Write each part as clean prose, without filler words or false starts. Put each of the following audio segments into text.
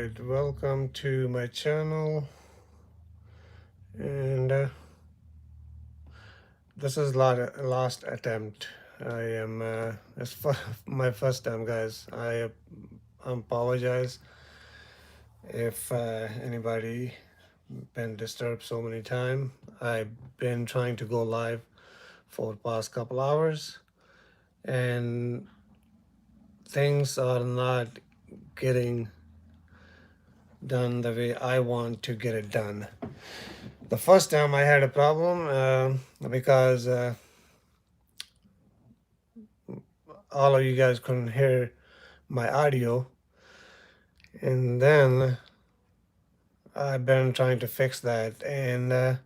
Alright, welcome to my channel, and this is last attempt. I am it's my first time, guys. I apologize if anybody been disturbed so many times. I've been trying to go live for past couple hours, and things are not getting done the way I want to get it done. The first time I had a problem because all of you guys couldn't hear my audio, and then I've been trying to fix that, and I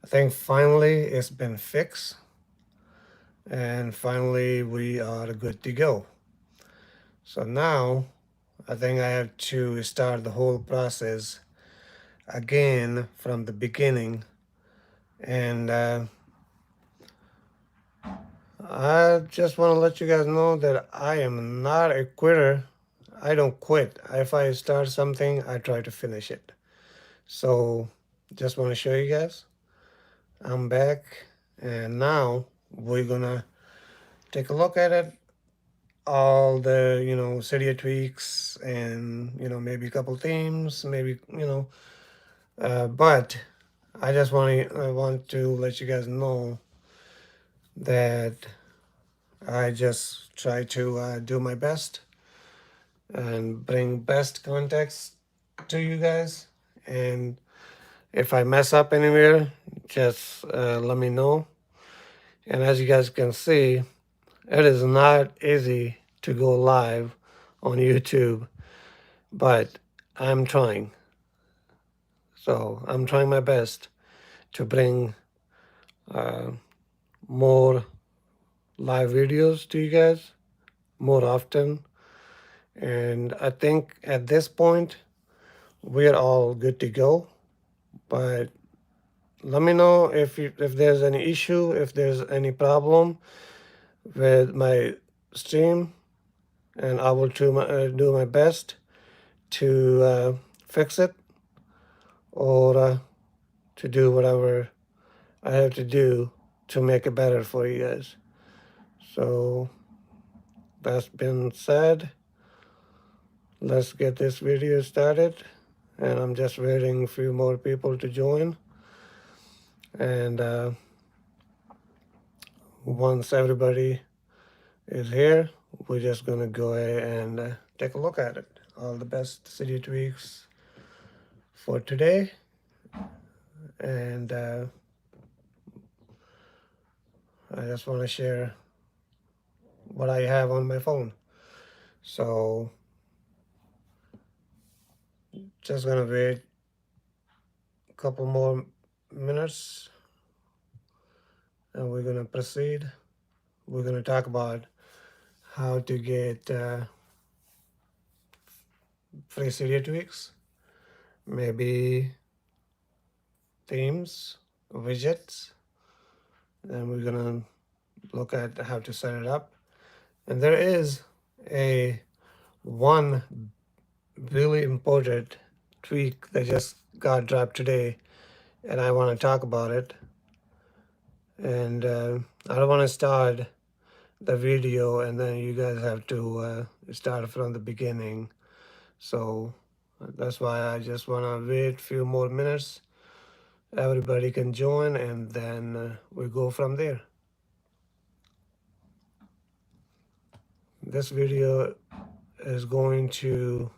think finally it's been fixed, and finally we are good to go. So now I think I have to start the whole process again from the beginning, and I just want to let you guys know that I am not a quitter. I don't quit. If I start something, I try to finish it. So just want to show you guys I'm back, and now we're gonna take a look at it, all the Cydia tweaks, and maybe a couple themes, maybe but I just want to let you guys know that I just try to do my best and bring best context to you guys. And if I mess up anywhere, just let me know. And as you guys can see, it is not easy to go live on YouTube, but I'm trying. So I'm trying my best to bring uh, more live videos to you guys more often. And I think at this point, we're all good to go. But let me know if there's any issue, if there's any problem with my stream, and I will do my best to fix it, or to do whatever I have to do to make it better for you guys. So that's been said. Let's get this video started, and I'm just waiting a few more people to join. And once everybody is here, we're just gonna go ahead and take a look at it. All the best Cydia tweaks for today, and I just want to share what I have on my phone. So just gonna wait a couple more minutes, and we're gonna proceed. We're gonna talk about how to get free Cydia tweaks, maybe themes, widgets, and we're gonna look at how to set it up. And there is a one really important tweak that just got dropped today, and I want to talk about it. And I don't want to start the video and then you guys have to start from the beginning. So that's why I just want to wait a few more minutes. Everybody can join, and then we go from there. This video is going to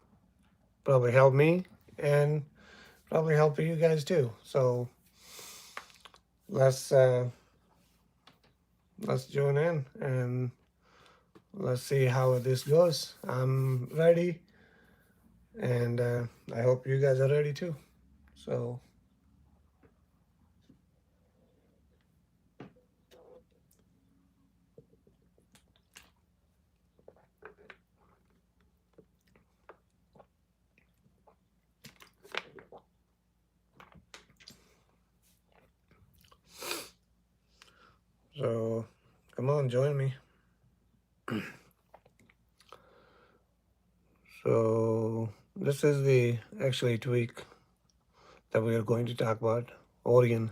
probably help me and probably help you guys too. So let's join in and let's see how this goes. I'm ready, and I hope you guys are ready too. So come on, join me. So This is the actually tweak that we are going to talk about. Orion,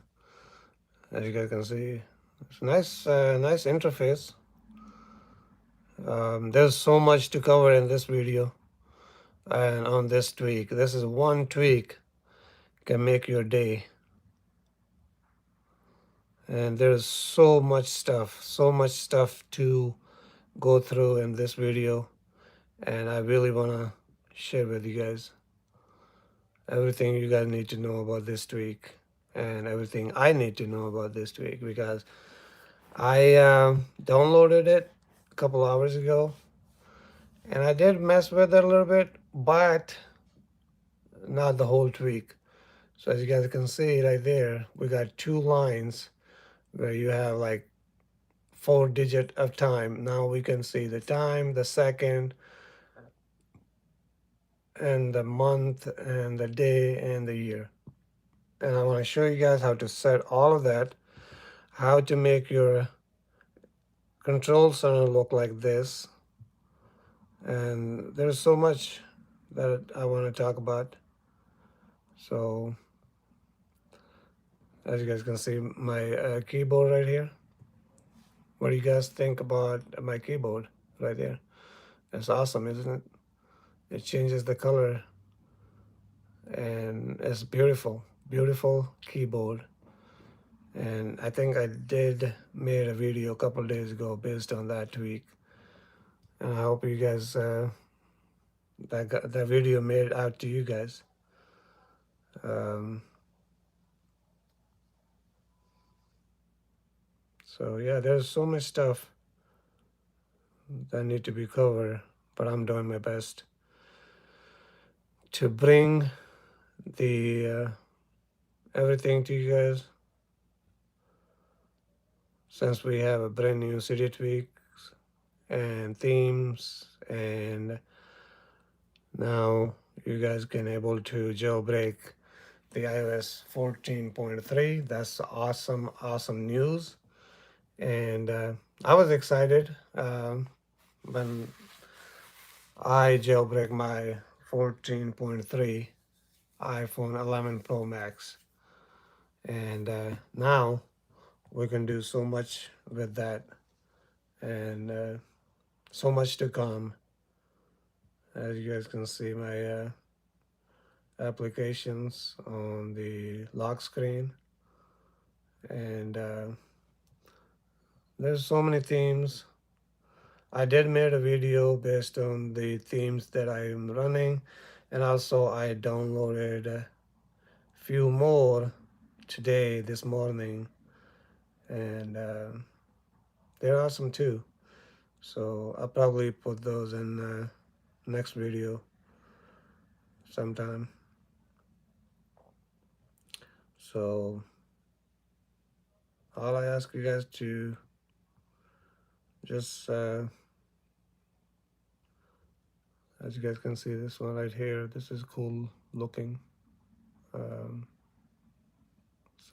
as you guys can see, it's nice, nice interface. There's so much to cover in this video and on this tweak. This is one tweak can make your day, and there's so much stuff to go through in this video, and I really want to share with you guys everything you guys need to know about this tweak and everything I need to know about this tweak, because I downloaded it a couple hours ago and I did mess with it a little bit, but not the whole tweak. So as you guys can see right there, we got two lines where you have like 4 digit of time. Now we can see the time, the second, and the month, and the day, and the year. And I want to show you guys how to set all of that, how to make your control center look like this. And there's so much that I want to talk about. So as you guys can see, my keyboard right here. What do you guys think about my keyboard right there? It's awesome, isn't it? It changes the color and it's beautiful, beautiful keyboard. And I think I did made a video a couple days ago based on that tweak. And I hope you guys that video made it out to you guys. So yeah, there's so much stuff that need to be covered, but I'm doing my best to bring the everything to you guys. Since we have a brand new Cydia tweaks and themes, and now you guys can able to jailbreak the iOS 14.3. That's awesome, awesome news. And I was excited when I jailbreak my 14.3 iPhone 11 Pro Max. And now we can do so much with that, and so much to come. As you guys can see, my applications on the lock screen, and there's so many themes. I did made a video based on the themes that I am running, and also I downloaded a few more today, this morning, and they're awesome too. So I'll probably put those in next video sometime. So all I ask you guys to just as you guys can see, this one right here, this is cool looking.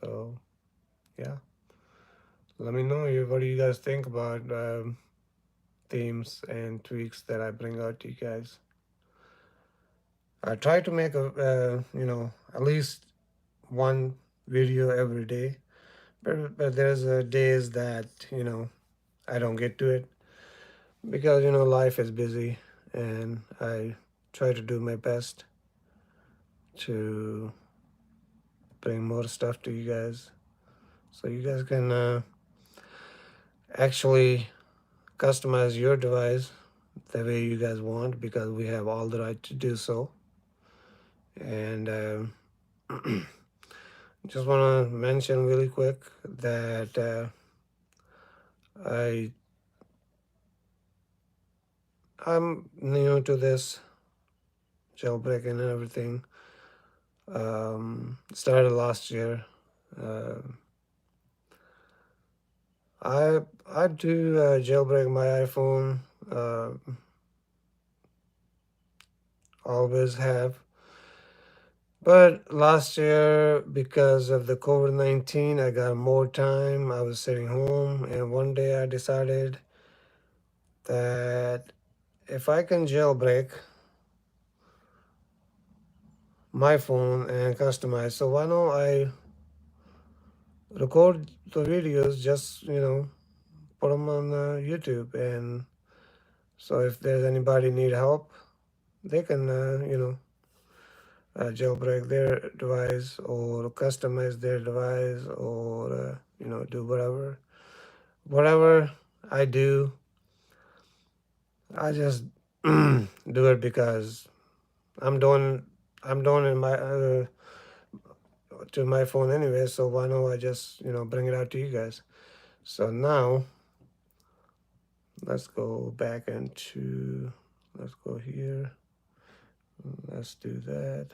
So yeah, let me know what do you guys think about themes and tweaks that I bring out to you guys. I try to make a at least one video every day, but there's days that I don't get to it because life is busy, and I try to do my best to bring more stuff to you guys, so you guys can actually customize your device the way you guys want, because we have all the right to do so. And just want to mention really quick that I'm new to this jailbreaking and everything. Started last year. Uh, I do jailbreak my iPhone. Always have. But last year, because of the COVID-19, I got more time. I was sitting home, and one day I decided that if I can jailbreak my phone and customize. So why don't I record the videos, just put them on YouTube, and so if there's anybody need help, they can jailbreak their device or customize their device, or do whatever I do. I just do it because I'm doing I'm doing it my to my phone anyway. So why don't I just bring it out to you guys? So now let's go back into, let's go here. Let's do that.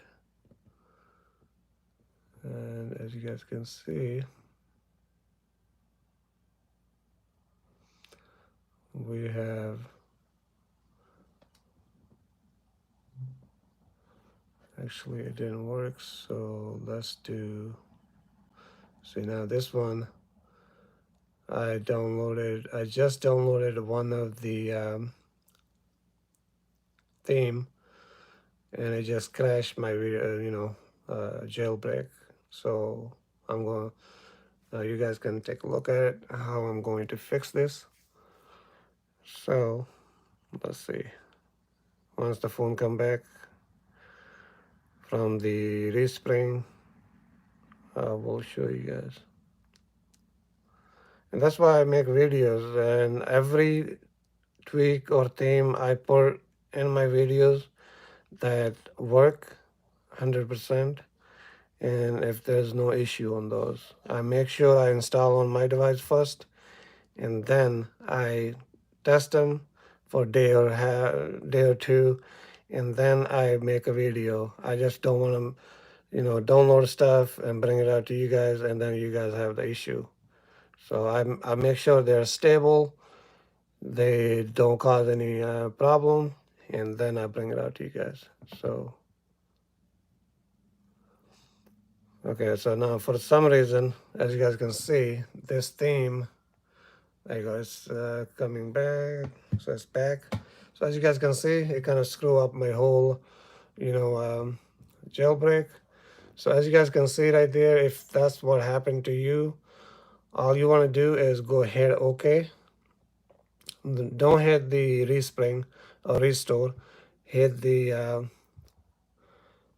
And as you guys can see, we have, actually it didn't work. So let's do, see now this one, I just downloaded one of the theme, and it just crashed my video, jailbreak. So I'm going, you guys can take a look at it, how I'm going to fix this. So let's see, once the phone come back from the respring, I will show you guys. And that's why I make videos, and every tweak or theme I put in my videos that work 100%. And if there's no issue on those, I make sure I install on my device first, and then I test them for day or two, and then I make a video. I just don't want to download stuff and bring it out to you guys, and then you guys have the issue. So I make sure they're stable, they don't cause any problem, and then I bring it out to you guys. So okay, so now for some reason, as you guys can see, this theme, there you go, it's coming back, so it's back. So as you guys can see, it kind of screw up my whole, jailbreak. So as you guys can see right there, if that's what happened to you, all you want to do is go hit OK. Don't hit the respring or restore. Hit the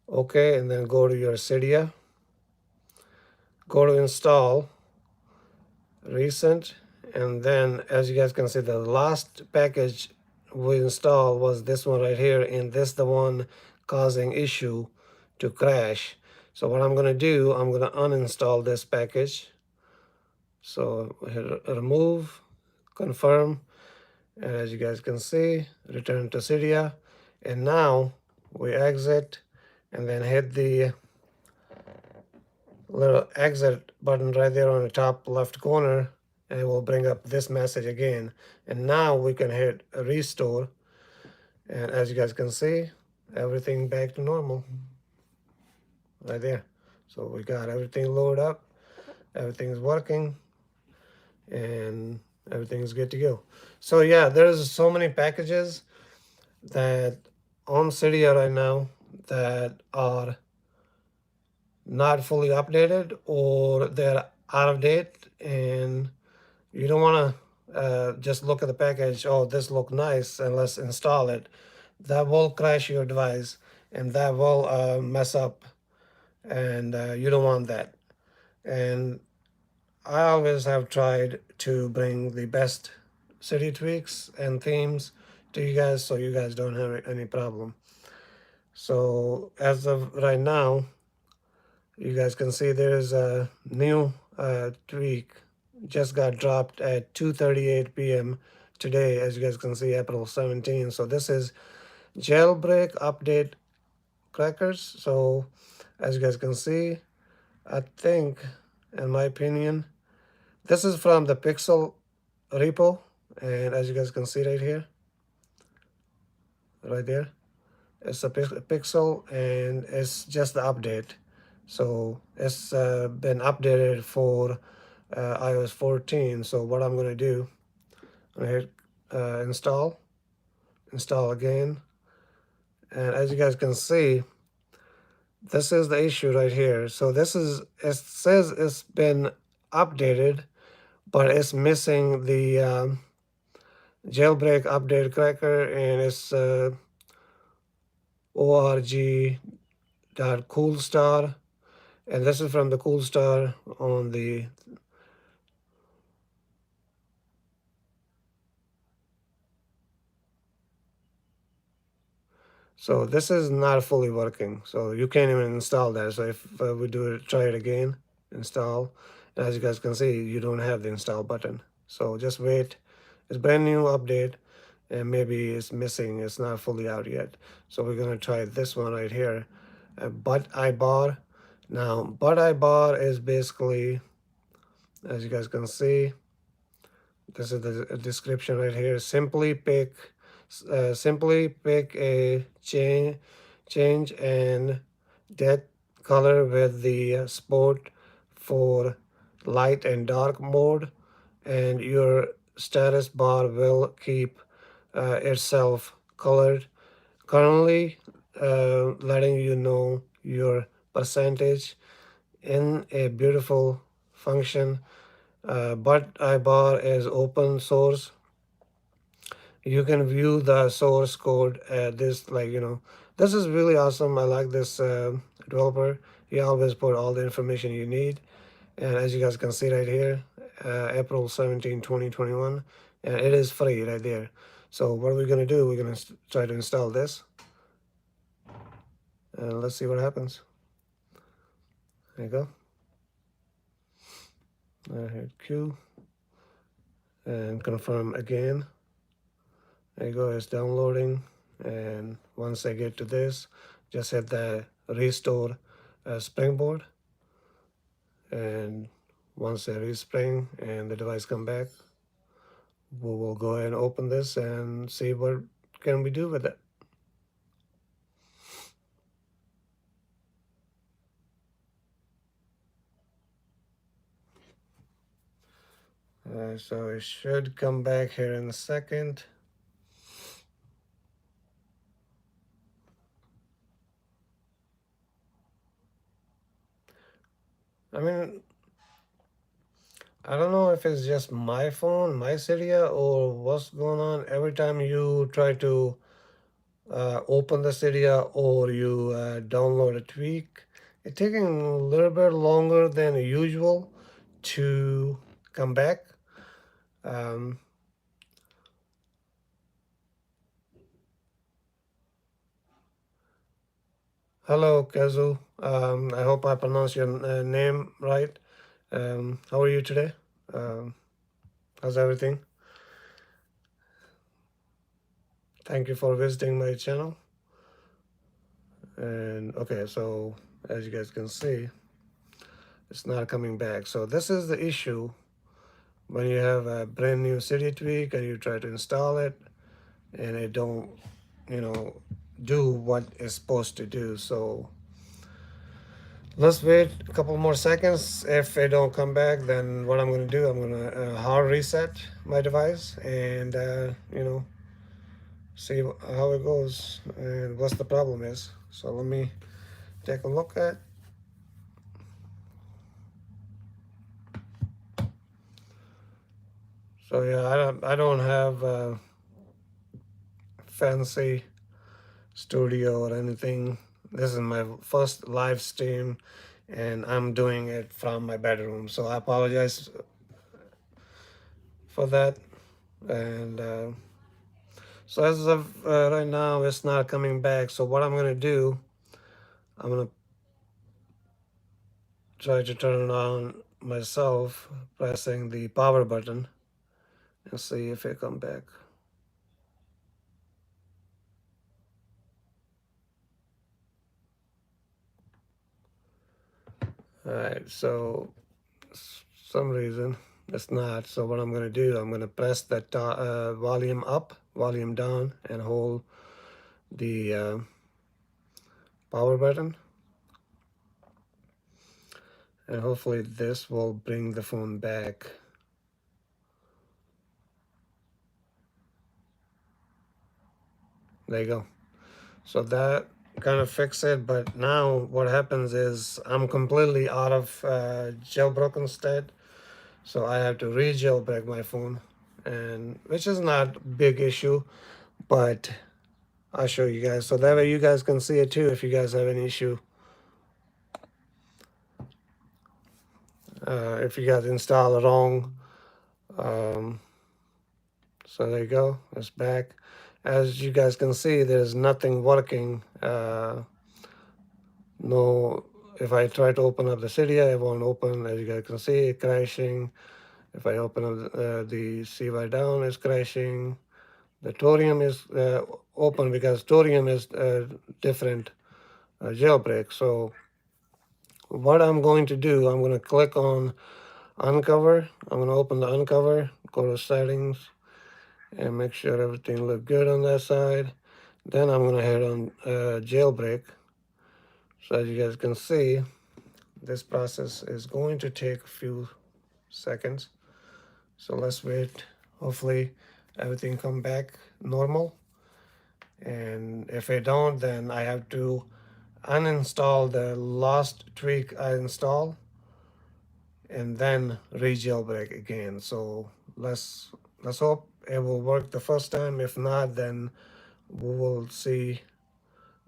OK, and then go to your Cydia. Go to install, recent, and then as you guys can see, the last package we installed was this one right here, and this the one causing issue to crash. So what I'm going to do, I'm going to uninstall this package. So hit remove, confirm, and as you guys can see, return to Cydia. And now we exit, and then hit the little exit button right there on the top left corner, and it will bring up this message again. And now we can hit restore, and as you guys can see, everything back to normal right there. So we got everything loaded up, everything's working, and everything's good to go. So yeah, there's so many packages that on Cydia right now that are not fully updated, or they're out of date, and you don't want to just look at the package, oh, this look nice, and let's install it. That will crash your device, and that will mess up, and you don't want that. And I always have tried to bring the best Cydia tweaks and themes to you guys, so you guys don't have any problem. So as of right now, you guys can see there's a new tweak just got dropped at 2:38 p.m. today, as you guys can see, April 17. So this is jailbreak update crackers. So as you guys can see, I think, in my opinion, this is from the Pixel repo, and as you guys can see right here, right there, it's a Pixel, and it's just the update. So it's been updated for iOS 14. So what I'm going to do, I'm going to hit install again. And as you guys can see, This is the issue right here. So this is, it says it's been updated, but it's missing the jailbreak update cracker, and it's org.coolstar, and this is from the coolstar on the. So this is not fully working, so you can't even install that. So if we do it, try it again, install, and as you guys can see, you don't have the install button. So just wait. It's brand new update, and maybe it's missing. It's not fully out yet. So we're gonna try this one right here, but I bar. Now, but I bar is basically, as you guys can see, this is the description right here. Simply pick a change and depth color with the sport for light and dark mode, and your status bar will keep itself colored. Currently, letting you know your percentage in a beautiful function. But iBar is open source. You can view the source code at this, like, this is really awesome. I like this developer. He always put all the information you need. And as you guys can see right here, April 17, 2021, and it is free right there. So what are we going to do? We're going to try to install this, and let's see what happens. There you go. I hit Q and confirm again. There you go, it's downloading. And once I get to this, just hit the restore springboard. And once I respring and the device come back, we will go ahead and open this and see what can we do with it. So it should come back here in a second. I mean, I don't know if it's just my phone, my Cydia, or what's going on. Every time you try to open the Cydia or you download a tweak, it's taking a little bit longer than usual to come back. Um, Hello, Kazu. I hope I pronounced your name right. How are you today? Um, how's everything? Thank you for visiting my channel. And okay, so as you guys can see, it's not coming back. So this is the issue when you have a brand new Cydia tweak and you try to install it and it don't, you know, do what it's supposed to do. So let's wait a couple more seconds. If it don't come back, then what I'm going to do, I'm going to hard reset my device and, see how it goes and what's the problem is. So let me take a look at. So yeah, I don't have a fancy studio or anything. This is my first live stream and I'm doing it from my bedroom. So I apologize for that. And so as of right now, it's not coming back. So what I'm going to do, I'm going to try to turn it on myself, pressing the power button and see if it come back. All right, so some reason it's not. So what I'm going to do, I'm going to press that volume up, volume down, and hold the power button. And hopefully this will bring the phone back. There you go. So that kind of fix it, but now what happens is I'm completely out of jailbroken state, so I have to re-jailbreak my phone, and which is not big issue, but I'll show you guys so that way you guys can see it too if you guys have any issue. If you guys install it wrong. Um, so there you go, it's back. As you guys can see, there's nothing working. No, if I try to open up the Cydia, it won't open. As you guys can see, it crashing. If I open up the CY down, it's crashing. The Taurine is open because Taurine is different jailbreak. So what I'm going to do, I'm going to click on Unc0ver. I'm going to open the Unc0ver, go to settings, and make sure everything look good on that side. Then I'm going to head on jailbreak. So as you guys can see, this process is going to take a few seconds. So let's wait. Hopefully everything come back normal. And if I don't, then I have to uninstall the last tweak I install and then re-jailbreak again. So let's hope it will work the first time. If not, then we will see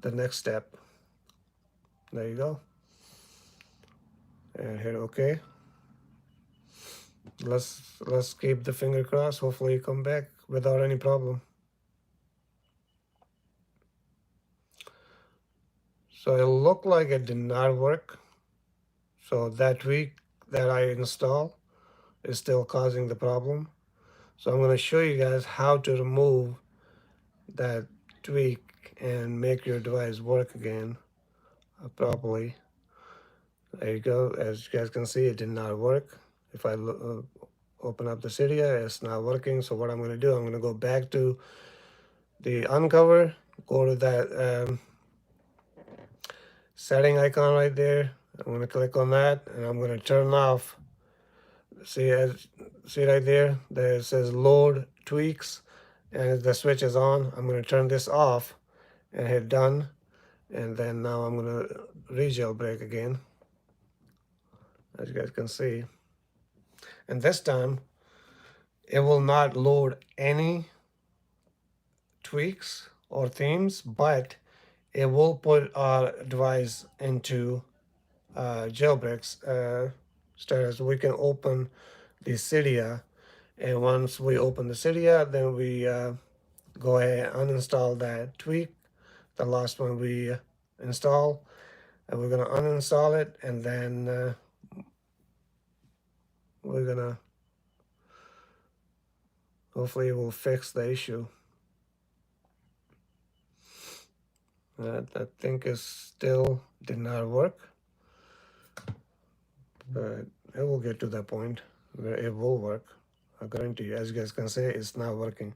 the next step. There you go. And hit OK. Let's keep the finger crossed. Hopefully it come back without any problem. So it looked like it did not work. So that tweak that I installed is still causing the problem. So I'm going to show you guys how to remove that tweak and make your device work again properly. There you go. As you guys can see, it did not work. If I open up the Cydia, it's not working. So what I'm going to do, I'm going to go back to the Unc0ver, go to that setting icon right there. I'm going to click on that, and I'm going to turn off. See right there, there it says load tweaks, and the switch is on. I'm going to turn this off and hit done, and then now I'm going to re-jailbreak again, as you guys can see. And this time, it will not load any tweaks or themes, but it will put our device into jailbreaks status. We can open the Cydia, and once we open the Cydia, then we go ahead and uninstall that tweak, the last one we install, and we're gonna uninstall it, and then we're gonna hopefully it will fix the issue. I think it still did not work, but it will get to that point where it will work. I guarantee you. As you guys can see, it's not working.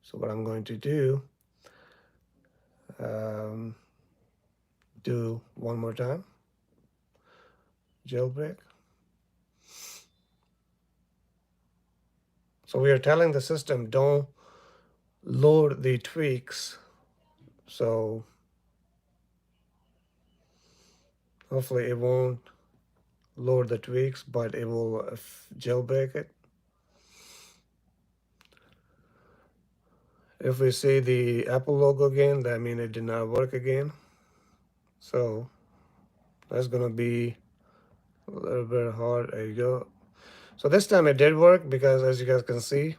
So what I'm going to do, do one more time, jailbreak. So we are telling the system, don't load the tweaks. So hopefully it won't load the tweaks, but it will jailbreak it. If we see the Apple logo again, that means it did not work again. So that's gonna be a little bit hard. There you go. So this time it did work because as you guys can see,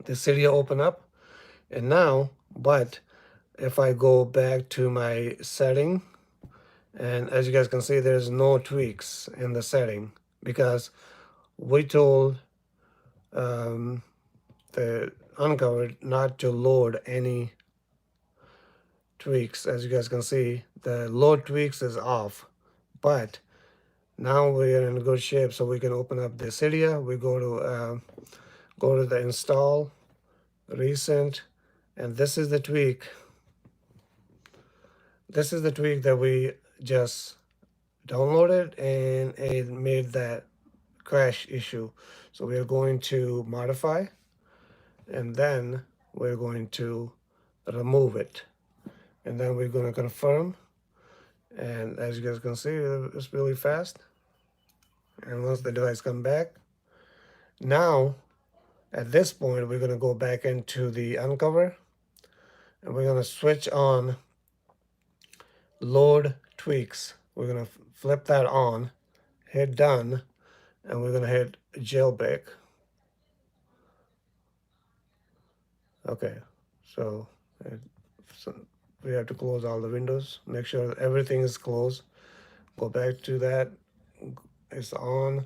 the Cydia opened up. And now, but if I go back to my setting, and as you guys can see, there's no tweaks in the setting because we told the Unc0ver not to load any tweaks. As you guys can see, the load tweaks is off, but now we're in good shape, so we can open up the Cydia. We go to the install, recent, and this is the tweak. This is the tweak that we just downloaded, and it made that crash issue. So we are going to modify, and then we're going to remove it. and then we're going to confirm. And as you guys can see, it's really fast. And once the device come back, now at this point, we're going to go back into the Unc0ver, and we're going to switch on load tweaks. We're going to flip that on, hit done, and we're going to hit jailbreak. Okay, so, so we have to close all the windows, make sure that everything is closed. Go back to that, it's on.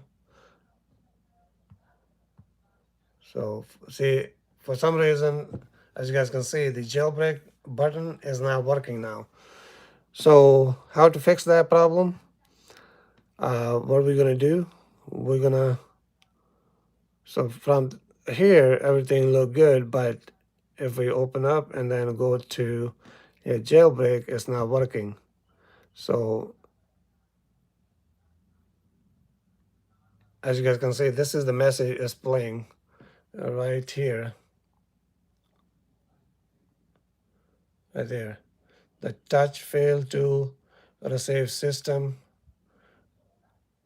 So see, for some reason, as you guys can see, the jailbreak button is not working now. So how to fix that problem? What we're gonna do? We're gonna, so from here everything look good, but if we open up and then go to jailbreak, it's not working. So as you guys can see, this is the message is playing right here, right there. The touch failed to receive system.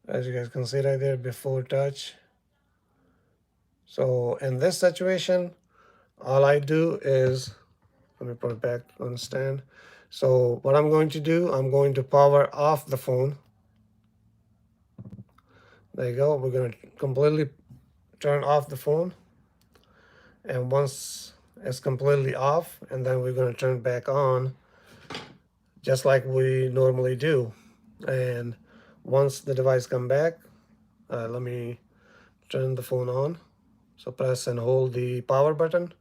As you guys can see right there, before touch. So in this situation, all I do is, let me put it back on the stand. So what I'm going to do, I'm going to power off the phone. There you go. We're going to completely turn off the phone. And once it's completely off, and then we're going to turn it back on, just like we normally do. And once the device come back, let me turn the phone on. So press and hold the power button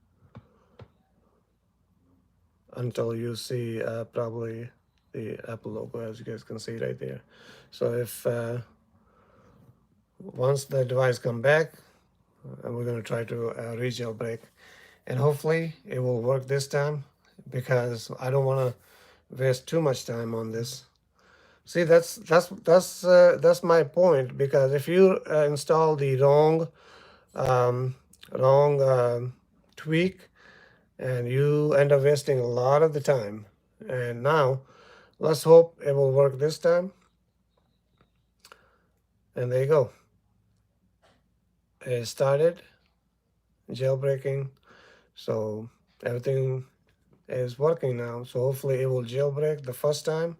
until you see probably the Apple logo, as you guys can see right there. So if once the device come back, and we're going to try to re-jailbreak, and hopefully it will work this time, because I don't want to waste too much time on this. See, that's my point, because if you install the wrong tweak, and you end up wasting a lot of the time. And now let's hope it will work this time. And there you go, it started jailbreaking. So everything is working now, so hopefully it will jailbreak the first time.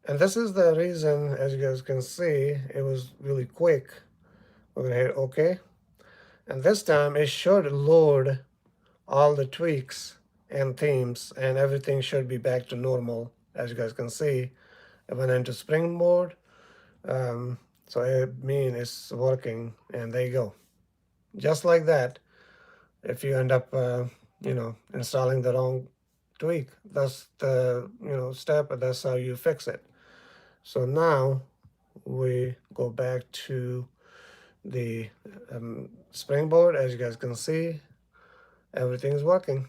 And this is the reason, as you guys can see, it was really quick. We're gonna hit OK, and this time it should load all the tweaks and themes, and everything should be back to normal. As you guys can see, it went into springboard, so it means it's working, and there you go. Just like that, if you end up installing the wrong tweak, that's the step, and that's how you fix it. So now we go back to the springboard. As you guys can see, everything's working.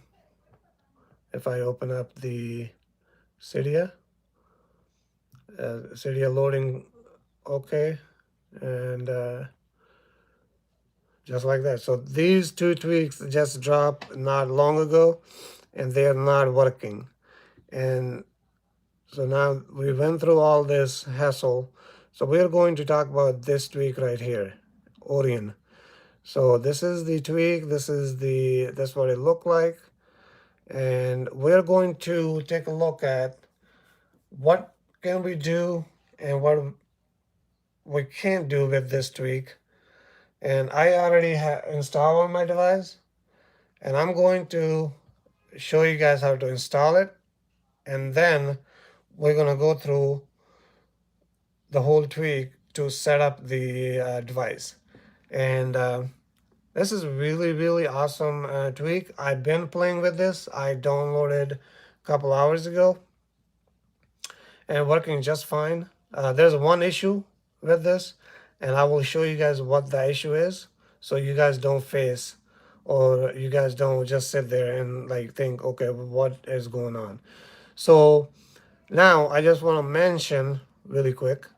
If I open up the Cydia, Cydia loading okay, and just like that. So these two tweaks just dropped not long ago, and they're not working. And so now we went through all this hassle. So we're going to talk about this tweak right here, Orion. So this is the tweak, that's what it looked like. And we're going to take a look at what can we do and what we can't do with this tweak. And I already have installed on my device, and I'm going to show you guys how to install it, and then we're going to go through the whole tweak to set up the device. And this is really awesome tweak. I've been playing with this. I downloaded a couple hours ago and working just fine. There's one issue with this, and I will show you guys what the issue is, so you guys don't face, or you guys don't just sit there and like think, okay, what is going on. So now I just want to mention really quick.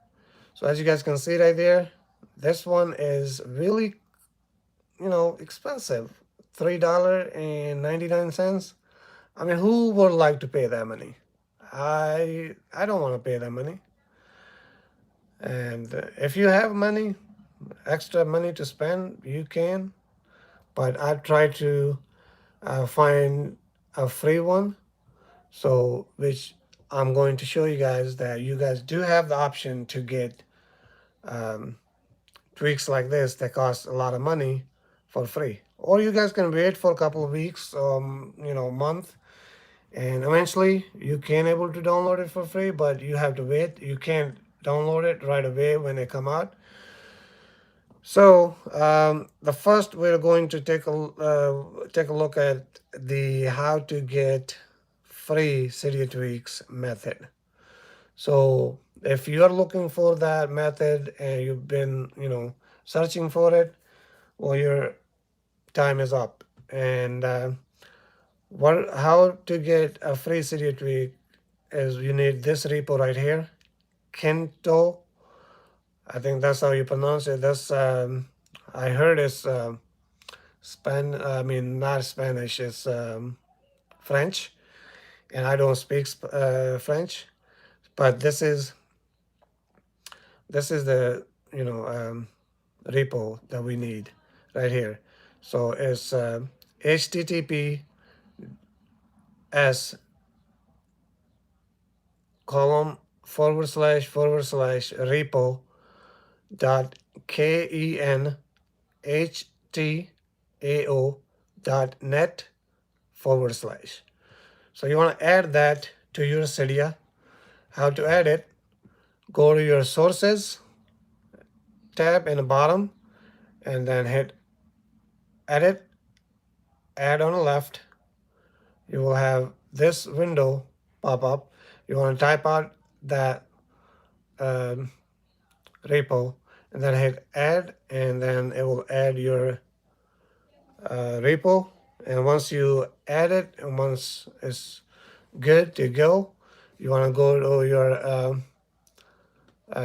So as you guys can see right there, this one is really expensive, $3.99. I mean, who would like to pay that money? I don't want to pay that money. And if you have money, extra money to spend, you can. But I try to find a free one. So, which I'm going to show you guys that you guys do have the option to get um, tweaks like this that cost a lot of money for free. Or you guys can wait for a couple of weeks, month, and eventually you can able to download it for free, but you have to wait. You can't download it right away when they come out. So the first we're going to take a look at the how to get free Cydia tweaks method. So if you are looking for that method and you've been searching for it, well, your time is up. And what how to get a free Cydia tweak is you need this repo right here, Kento. I think that's how you pronounce it. That's I heard it's I mean, not Spanish. It's French, and I don't speak French. But this is the repo that we need right here. So it's HTTPS column // repo kenhtao.net /. So you want to add that to your Cydia. How to add it? Go to your sources tab in the bottom and then hit edit, add on the left. You will have this window pop up. You want to type out that um, repo and then hit add, and then it will add your repo. And once you add it, and once it's good to go, you want to go to your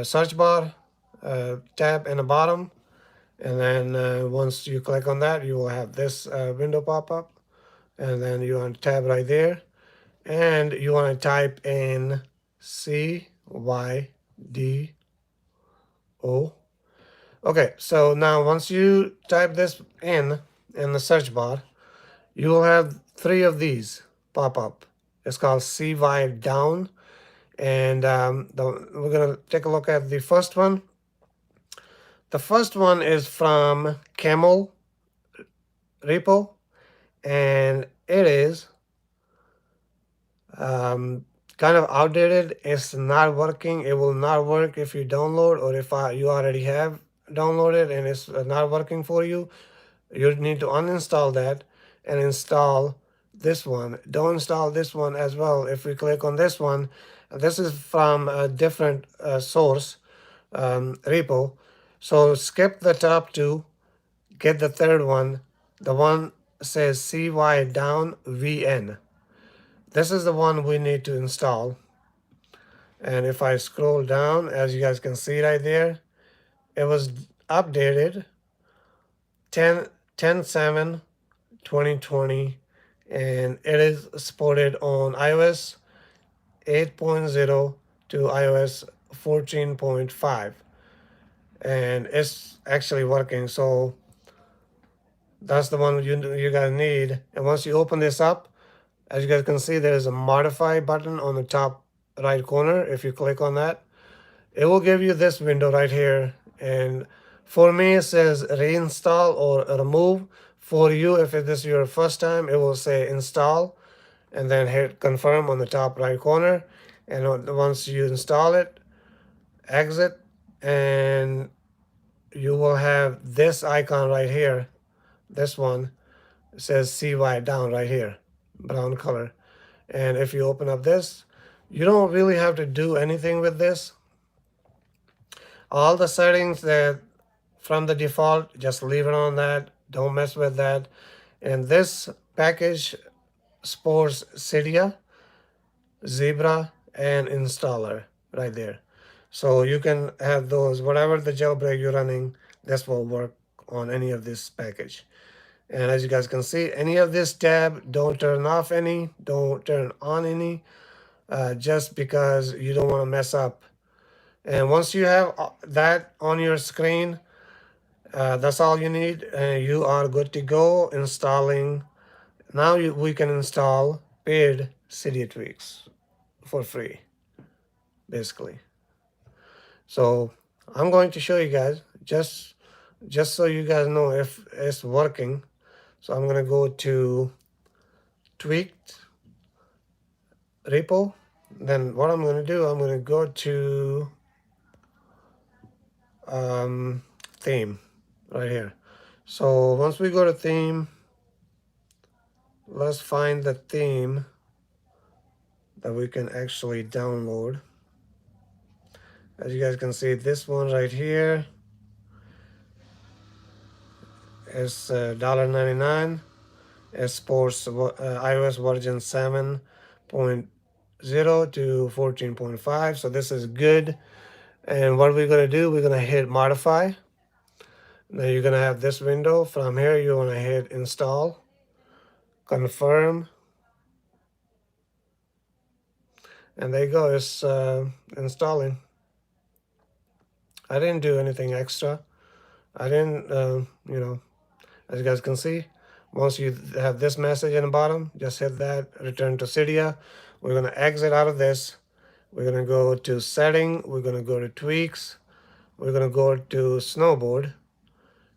search bar tab in the bottom, and then once you click on that, you will have this window pop up, and then you want to tab right there, and you want to type in CYDO. Okay, so now once you type this in the search bar, you will have three of these pop up. It's called CY down, and we're gonna take a look at the first one. The first one is from Camel repo, and it is kind of outdated. It's not working. It will not work if you download, or if you already have downloaded and it's not working for you. You need to uninstall that and install this one. Don't install this one as well. If we click on this one, this is from a different source repo. So skip the top two, get the third one. The one says CY down VN. This is the one we need to install. And if I scroll down, as you guys can see right there, it was updated 10/7/2020, and it is supported on iOS 8.0 to iOS 14.5, and it's actually working. So that's the one you guys need. And once you open this up, as you guys can see, there is a modify button on the top right corner. If you click on that, it will give you this window right here. And for me, it says reinstall or remove. For you, if this is your first time, it will say install, and then hit confirm on the top right corner. And once you install it, exit, and you will have this icon right here. This one, it says CY down right here, brown color. And if you open up this, you don't really have to do anything with this. All the settings that from the default, just leave it on that. Don't mess with that. And this package supports Cydia, Zebra, and installer right there. So you can have those, whatever the jailbreak you're running, this will work on any of this package. And as you guys can see, any of this tab, don't turn off any, don't turn on any, just because you don't want to mess up. And once you have that on your screen, that's all you need, and you are good to go installing. Now we can install paid Cydia tweaks for free, basically. So I'm going to show you guys just so you guys know if it's working. So I'm gonna go to tweaked repo. Then what I'm gonna do, I'm gonna go to theme right here. So once we go to theme, let's find the theme that we can actually download. As you guys can see, this one right here is $1.99. It supports iOS version 7.0 to 14.5. So this is good. And what we're going to do, we're going to hit modify. Now you're going to have this window. From here, you want to hit install, confirm. And there you go. It's installing. I didn't do anything extra. I didn't, as you guys can see, once you have this message in the bottom, just hit that, return to Cydia. We're going to exit out of this. We're going to go to setting. We're going to go to tweaks. We're going to go to snowboard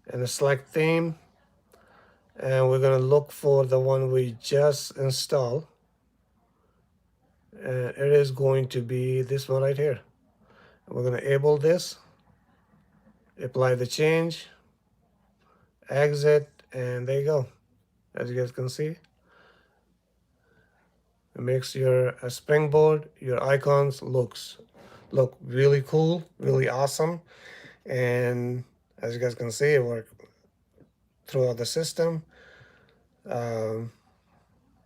and select theme. And we're going to look for the one we just installed. And it is going to be this one right here. We're going to enable this, apply the change, exit, and there you go. As you guys can see, it makes your springboard, your icons look really cool, really awesome. And as you guys can see, it works throughout the system. Really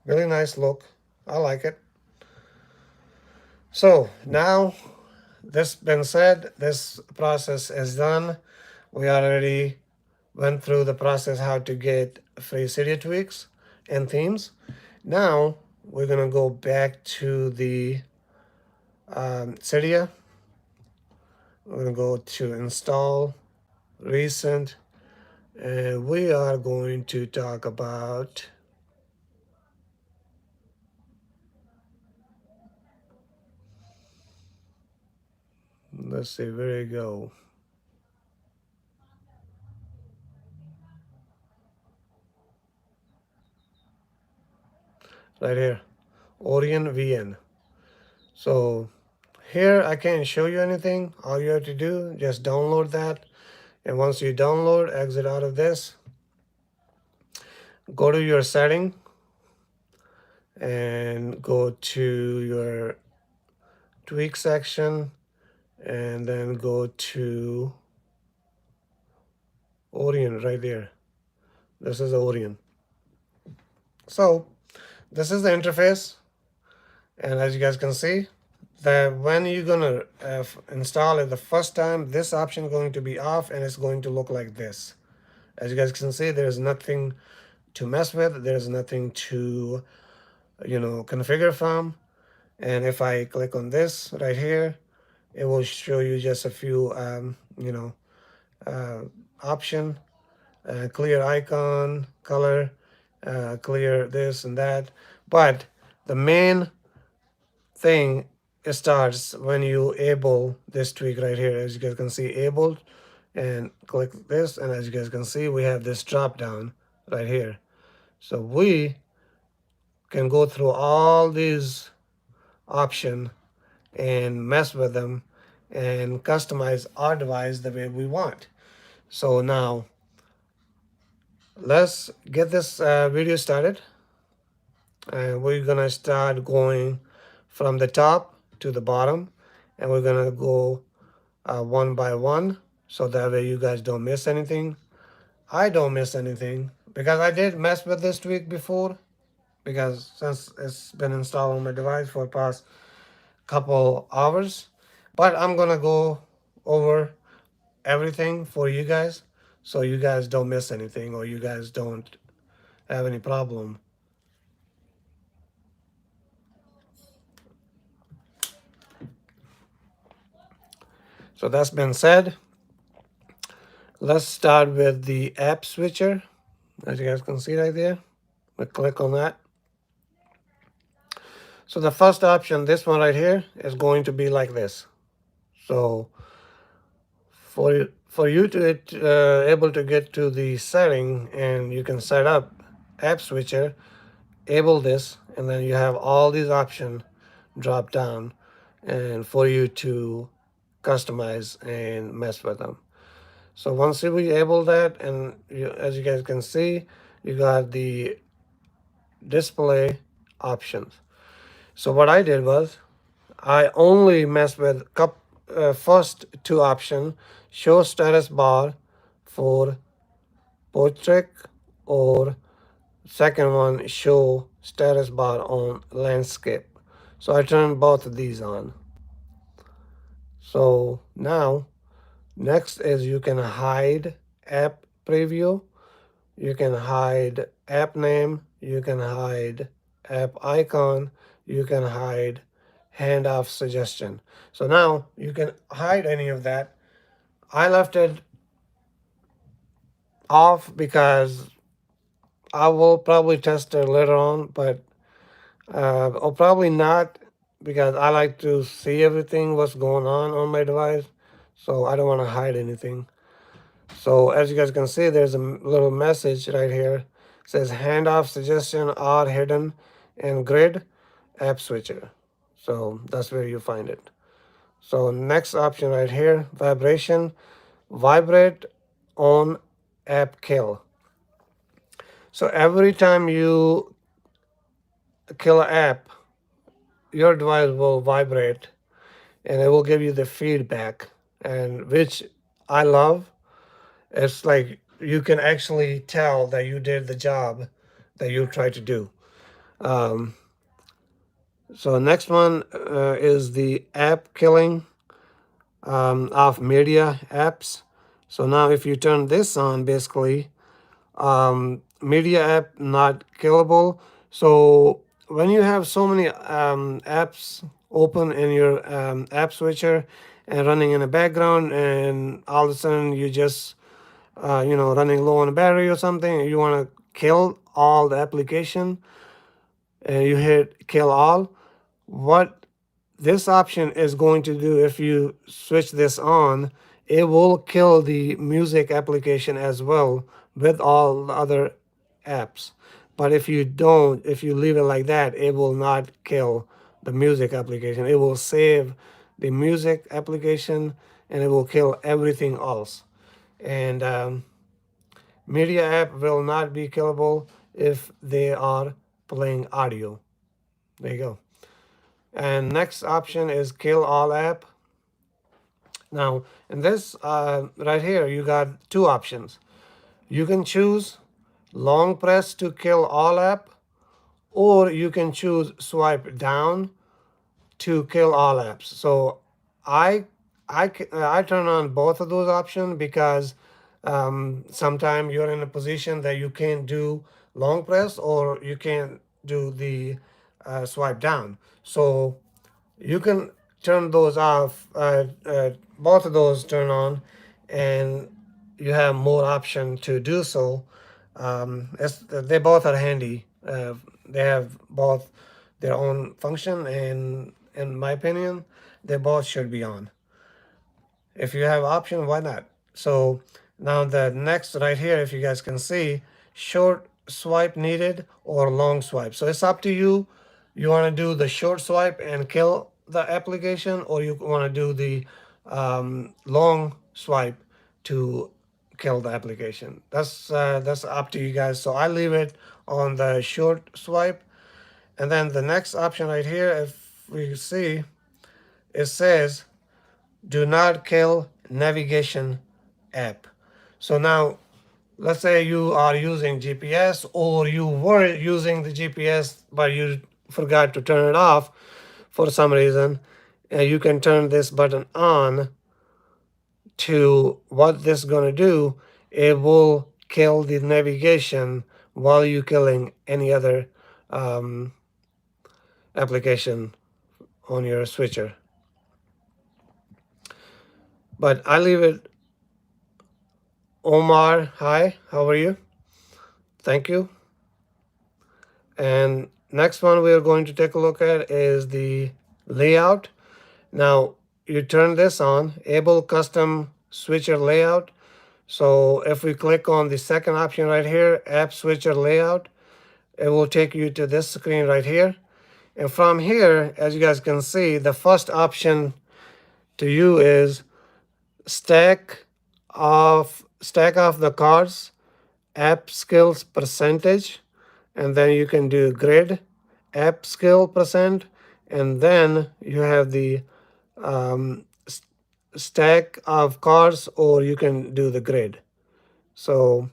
nice look. I like it. So now, this being said, this process is done. We already went through the process how to get free Cydia tweaks and themes. Now we're gonna go back to the Cydia. We're gonna go to install, recent, and we are going to talk about, let's see, where you go. Right here, Orient VN. So here I can't show you anything. All you have to do, just download that. And once you download, exit out of this. Go to your setting and go to your tweak section and then go to Orient right there. This is Orient. So this is the interface. And as you guys can see, that when you're gonna install it the first time, this option is going to be off and it's going to look like this. As you guys can see, there's nothing to mess with. There's nothing to, configure from. And if I click on this right here, it will show you just a few, option, clear icon, color, clear this and that. But the main thing starts when you enable this tweak right here. As you guys can see, enabled, and click this, and as you guys can see, we have this drop down right here. So we can go through all these options and mess with them and customize our device the way we want. So now let's get this video started, and we're gonna start going from the top to the bottom, and we're gonna go one by one, so that way you guys don't miss anything. I don't miss anything because I did mess with this tweak before, because since it's been installed on my device for the past couple hours. But I'm gonna go over everything for you guys, so you guys don't miss anything, or you guys don't have any problem. So that's been said. Let's start with the app switcher. As you guys can see right there, we click on that. So the first option, this one right here, is going to be like this. So for you to able to get to the setting, and you can set up app switcher, enable this, and then you have all these options drop down, and for you to customize and mess with them. So once you enable that, and as you guys can see, you got the display options. So what I did was I only messed with first two options: show status bar for portrait, or second one, show status bar on landscape. So I turned both of these on. So now next is you can hide app preview, you can hide app name, you can hide app icon, you can hide handoff suggestion. So now you can hide any of that. I left it off because I will probably test it later on, but or probably not, because I like to see everything what's going on my device, so I don't want to hide anything. So as you guys can see, there's a little message right here. It says handoff suggestion are hidden in grid app switcher. So that's where you find it. So next option right here, vibration, vibrate on app kill. So every time you kill an app, your device will vibrate and it will give you the feedback, and which I love. It's like you can actually tell that you did the job that you tried to do. Um, so next one is the app killing of media apps. So now if you turn this on, basically, media app not killable. So when you have so many apps open in your app switcher and running in the background, and all of a sudden you just running low on battery or something, you want to kill all the application, and you hit kill all. What this option is going to do, if you switch this on, it will kill the music application as well with all the other apps. But if you don't, if you leave it like that, it will not kill the music application. It will save the music application, and it will kill everything else. And media app will not be killable if they are playing audio. There you go. And next option is kill all app. Now in this right here, you got two options. You can choose long press to kill all app, or you can choose swipe down to kill all apps. So I I turn on both of those options because sometimes you're in a position that you can't do long press, or you can't do the swipe down. So you can turn those off, both of those turn on, and you have more option to do so. They both are handy. They have both their own function, and in my opinion, they both should be on. If you have option, why not? So now the next right here, if you guys can see, short swipe needed or long swipe. So it's up to you. You want to do the short swipe and kill the application, or you want to do the long swipe to kill the application. That's up to you guys. So I leave it on the short swipe. And then the next option right here, if we see, it says do not kill navigation app. So now let's say you are using GPS, or you were using the GPS but you forgot to turn it off for some reason, and you can turn this button on. To what this is going to do, it will kill the navigation while you're killing any other application on your switcher. But I leave it. Omar, hi, how are you? Thank you. And next one we are going to take a look at is the layout. Now you turn this on, Able Custom Switcher Layout. So if we click on the second option right here, App Switcher Layout, it will take you to this screen right here. And from here, as you guys can see, the first option to you is stack of the cards, app skills percentage, and then you can do grid, app skill percent, and then you have the stack of cards, or you can do the grid. So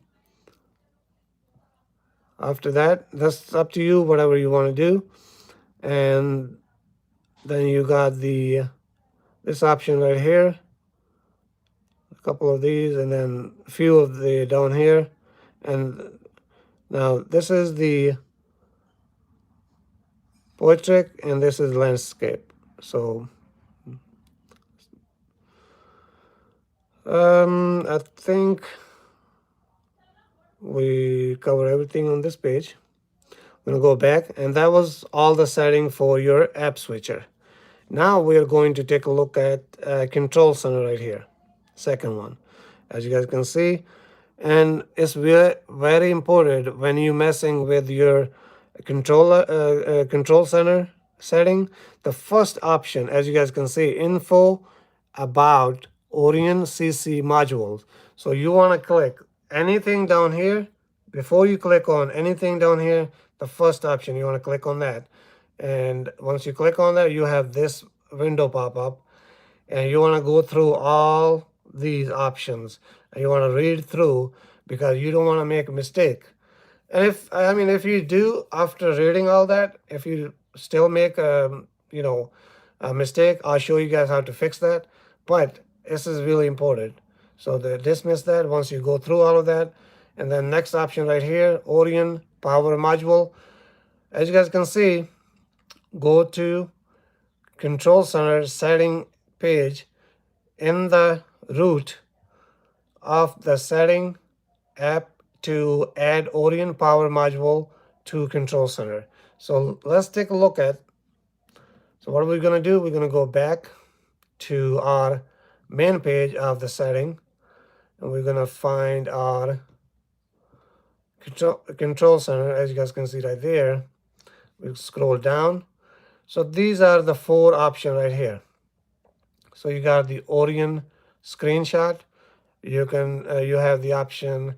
after that, that's up to you, whatever you want to do. And then you got this option right here, a couple of these, and then a few of the down here. And now this is the portrait, and this is landscape. So I think we cover everything on this page. I'm gonna go back, and that was all the setting for your app switcher. Now we are going to take a look at control center right here, second one, as you guys can see. And it's very important when you're messing with your control center setting. The first option, as you guys can see, info about Orion CC modules. So you want to click anything down here. Before you click on anything down here, the first option, you want to click on that. And once you click on that, you have this window pop up, and you want to go through all these options, and you want to read through, because you don't want to make a mistake. And if you do, after reading all that, if you still make a mistake, I'll show you guys how to fix that. But this is really important. So dismiss that once you go through all of that. And then next option right here, Orion Power Module. As you guys can see, go to Control Center setting page. In the root of the setting app to add Orion Power Module to Control Center. So let's take a look at. So what are we going to do? We're going to go back to our main page of the setting, and we're going to find our control center. As you guys can see right there, we scroll down. So these are the four options right here. So you got the Orion screenshot. You have the option,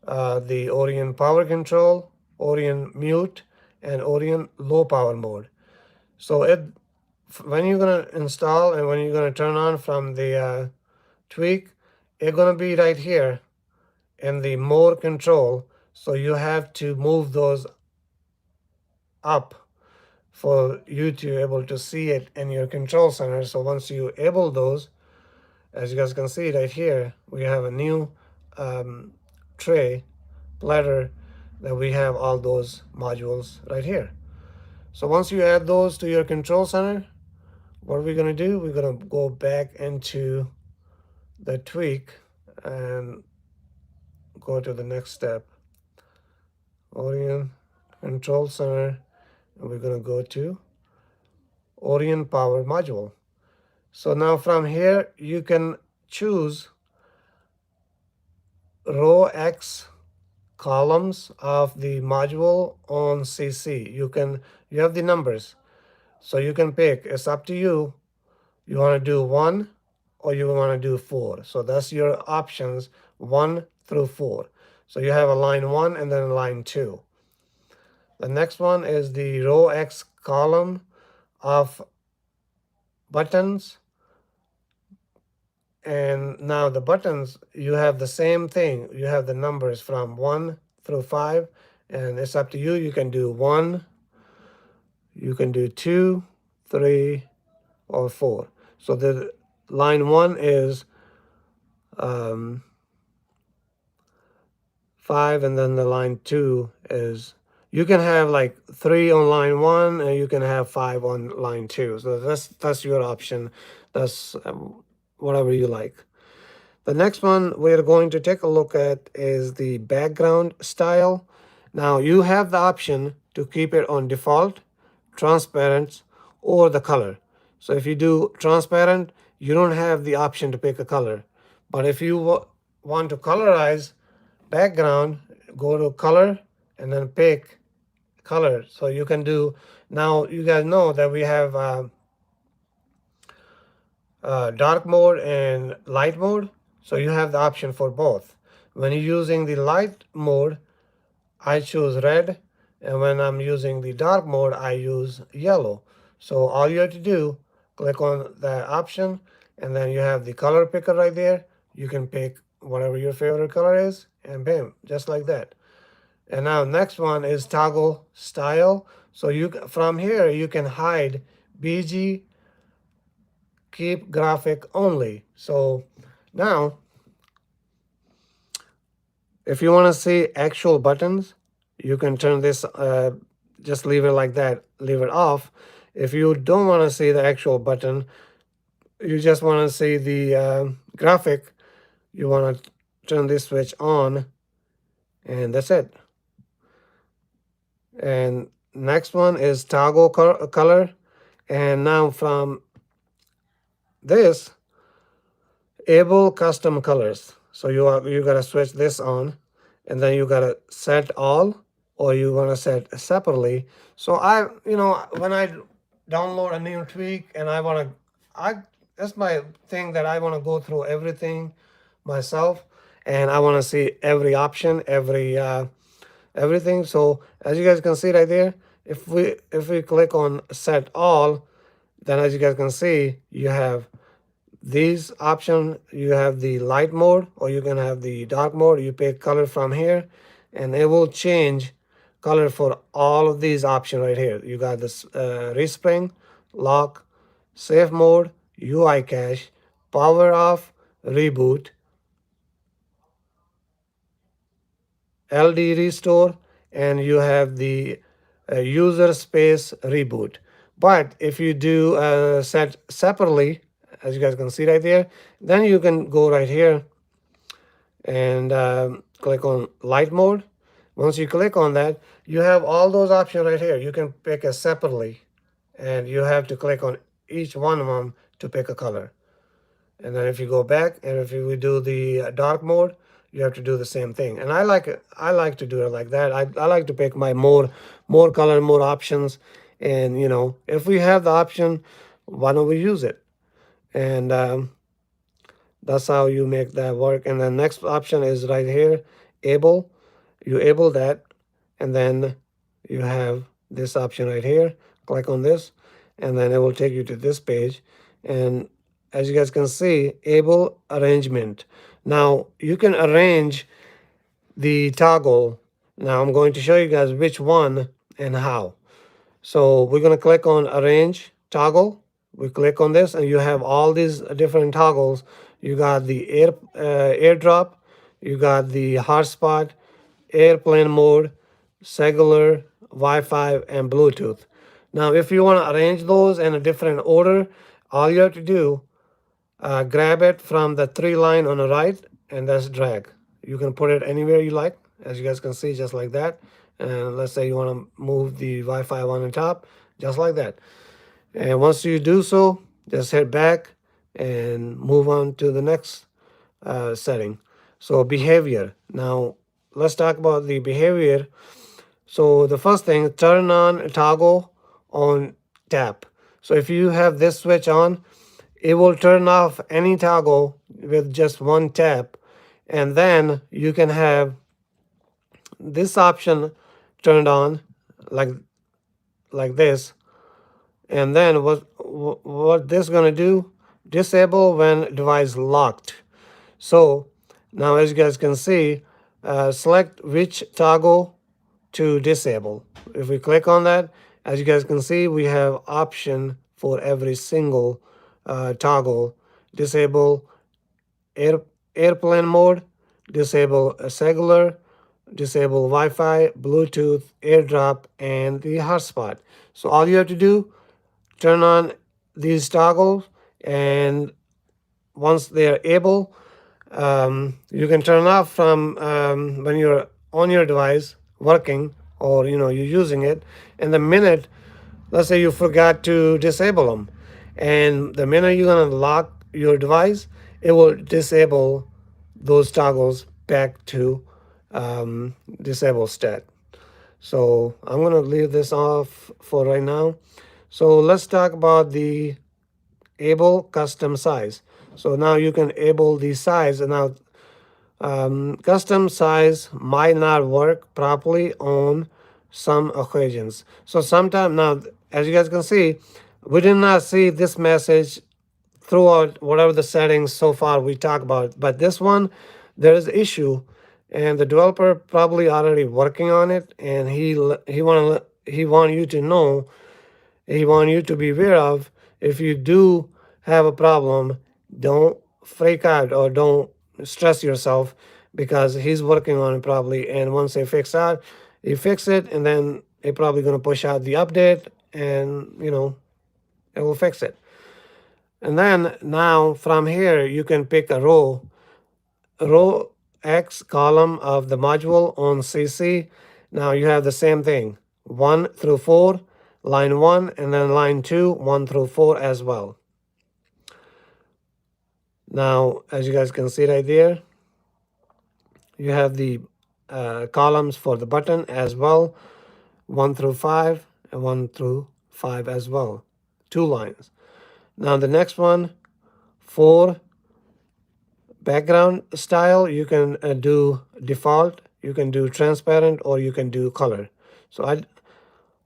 the Orion power control, Orion mute, and Orion low power mode. So when you're gonna install and when you're gonna turn on from the tweak, it's gonna be right here in the more control. So you have to move those up for you to be able to see it in your control center. So once you enable those, as you guys can see right here, we have a new tray platter that we have all those modules right here. So once you add those to your control center, what are we going to do? We're going to go back into the tweak and go to the next step. Orion Control Center, and we're going to go to Orion Power Module. So now from here, you can choose row X columns of the module on CC. You have the numbers, so you can pick. It's up to you. You want to do 1 or you want to do 4. So that's your options, 1 through 4. So you have a line 1 and then a line 2. The next one is the row X column of buttons. And now the buttons, you have the same thing. You have the numbers from 1 through 5, and it's up to you. You can do 1, you can do 2, 3, or 4. So the line 1 is 5, and then the line 2 is, you can have like 3 on line 1 and you can have 5 on line 2. So that's your option. That's whatever you like. The next one we're going to take a look at is the background style. Now you have the option to keep it on default, transparent, or the color. So if you do transparent, you don't have the option to pick a color. But if you want to colorize background, go to color and then pick color. So you can do, now you guys know that we have dark mode and light mode. So you have the option for both. When you're using the light mode, I choose red, and when I'm using the dark mode, I use yellow. So all you have to do, click on that option, and then you have the color picker right there. You can pick whatever your favorite color is, and bam, just like that. And now next one is toggle style. So you from here you can hide BG, keep graphic only. So now if you want to see actual buttons, you can turn this, just leave it like that, leave it off. If you don't want to see the actual button, you just want to see the graphic, you want to turn this switch on, and that's it. And next one is toggle color. And now from this, able custom colors. So you gotta switch this on, and then you gotta set all, or you wanna set separately. So when I download a new tweak and I that's my thing, that I wanna go through everything myself, and I wanna see every option, everything. So as you guys can see right there, if we click on set all, then as you guys can see, you have these options. You have the light mode, or you can have the dark mode. You pick color from here, and it will change color for all of these options right here. You got this respring, lock, safe mode, UI cache, power off, reboot, LD restore, and you have the user space reboot. But if you do set separately, as you guys can see right there, then you can go right here and click on light mode. Once you click on that, you have all those options right here. You can pick it separately, and you have to click on each one of them to pick a color. And then if you go back, and if we do the dark mode, you have to do the same thing. And I like it. I like to do it like that. I like to pick my more color, more options. And if we have the option, why don't we use it? And that's how you make that work. And the next option is right here, able. You able that, and then you have this option right here. Click on this, and then it will take you to this page. And as you guys can see, able arrangement. Now you can arrange the toggle. Now I'm going to show you guys which one and how. So we're going to click on arrange toggle. We click on this, and you have all these different toggles. You got the airdrop, you got the hotspot, airplane mode, cellular, Wi-Fi, and Bluetooth. Now if you want to arrange those in a different order, all you have to do, grab it from the 3 line on the right, and that's drag. You can put it anywhere you like, as you guys can see, just like that. And let's say you want to move the Wi-Fi one on top, just like that. And once you do so, just hit back and move on to the next setting. So behavior. Now let's talk about the behavior. So the first thing, turn on toggle on tap. So if you have this switch on, it will turn off any toggle with just one tap. And then you can have this option turned on like this. And then what this gonna do, disable when device locked. So now as you guys can see, select which toggle to disable. If we click on that, as you guys can see, we have option for every single toggle. Disable airplane mode, disable cellular, disable Wi-Fi, Bluetooth, AirDrop, and the hotspot. So all you have to do, turn on these toggles, and once they are able, you can turn off from when you're on your device working, or you're using it, and the minute, let's say you forgot to disable them, and the minute you're going to lock your device, it will disable those toggles back to disable state. So I'm going to leave this off for right now. So let's talk about the able custom size. So now you can able the size, and now custom size might not work properly on some occasions. So sometimes, now, as you guys can see, we did not see this message throughout whatever the settings so far we talk about. But this one, there is issue, and the developer probably already working on it, and he want you to know, he want you to be aware of, if you do have a problem, don't freak out or don't stress yourself, because he's working on it probably, and once they fix out, he fix it, and then they're probably going to push out the update, and it will fix it. And then now from here, you can pick a row X column of the module on CC. Now you have the same thing, 1 through 4, line 1, and then line 2, 1 through 4 as well. Now, as you guys can see right there, you have the columns for the button as well, 1 through 5, and 1 through 5 as well, 2 lines. Now the next one, for background style, you can do default, you can do transparent, or you can do color. So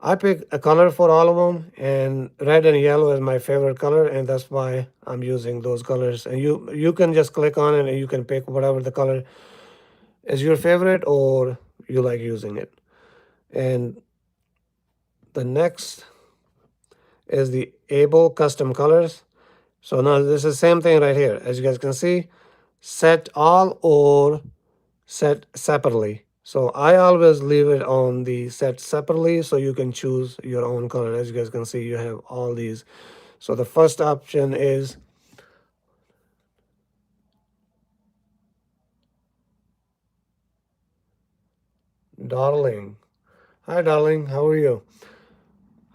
I pick a color for all of them, and red and yellow is my favorite color, and that's why I'm using those colors. And you can just click on it, and you can pick whatever the color is your favorite or you like using it. And the next is the able custom colors. So now this is the same thing right here. As you guys can see, set all or set separately. So I always leave it on the set separately, so you can choose your own color. As you guys can see, you have all these. So the first option is darling. Hi darling, how are you?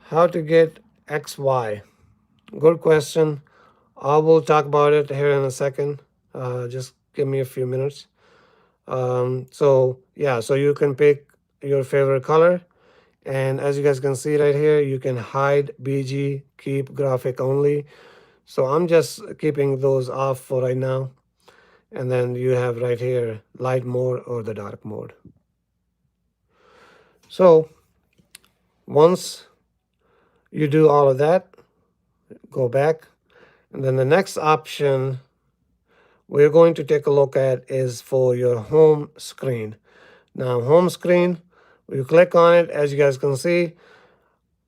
How to get XY? Good question. I will talk about it here in a second. Just give me a few minutes. So yeah, so you can pick your favorite color, and as you guys can see right here, you can hide BG, keep graphic only. So I'm just keeping those off for right now. And then you have right here light mode or the dark mode. So once you do all of that, go back, and then the next option we're going to take a look at is for your home screen. Now home screen, when you click on it, as you guys can see,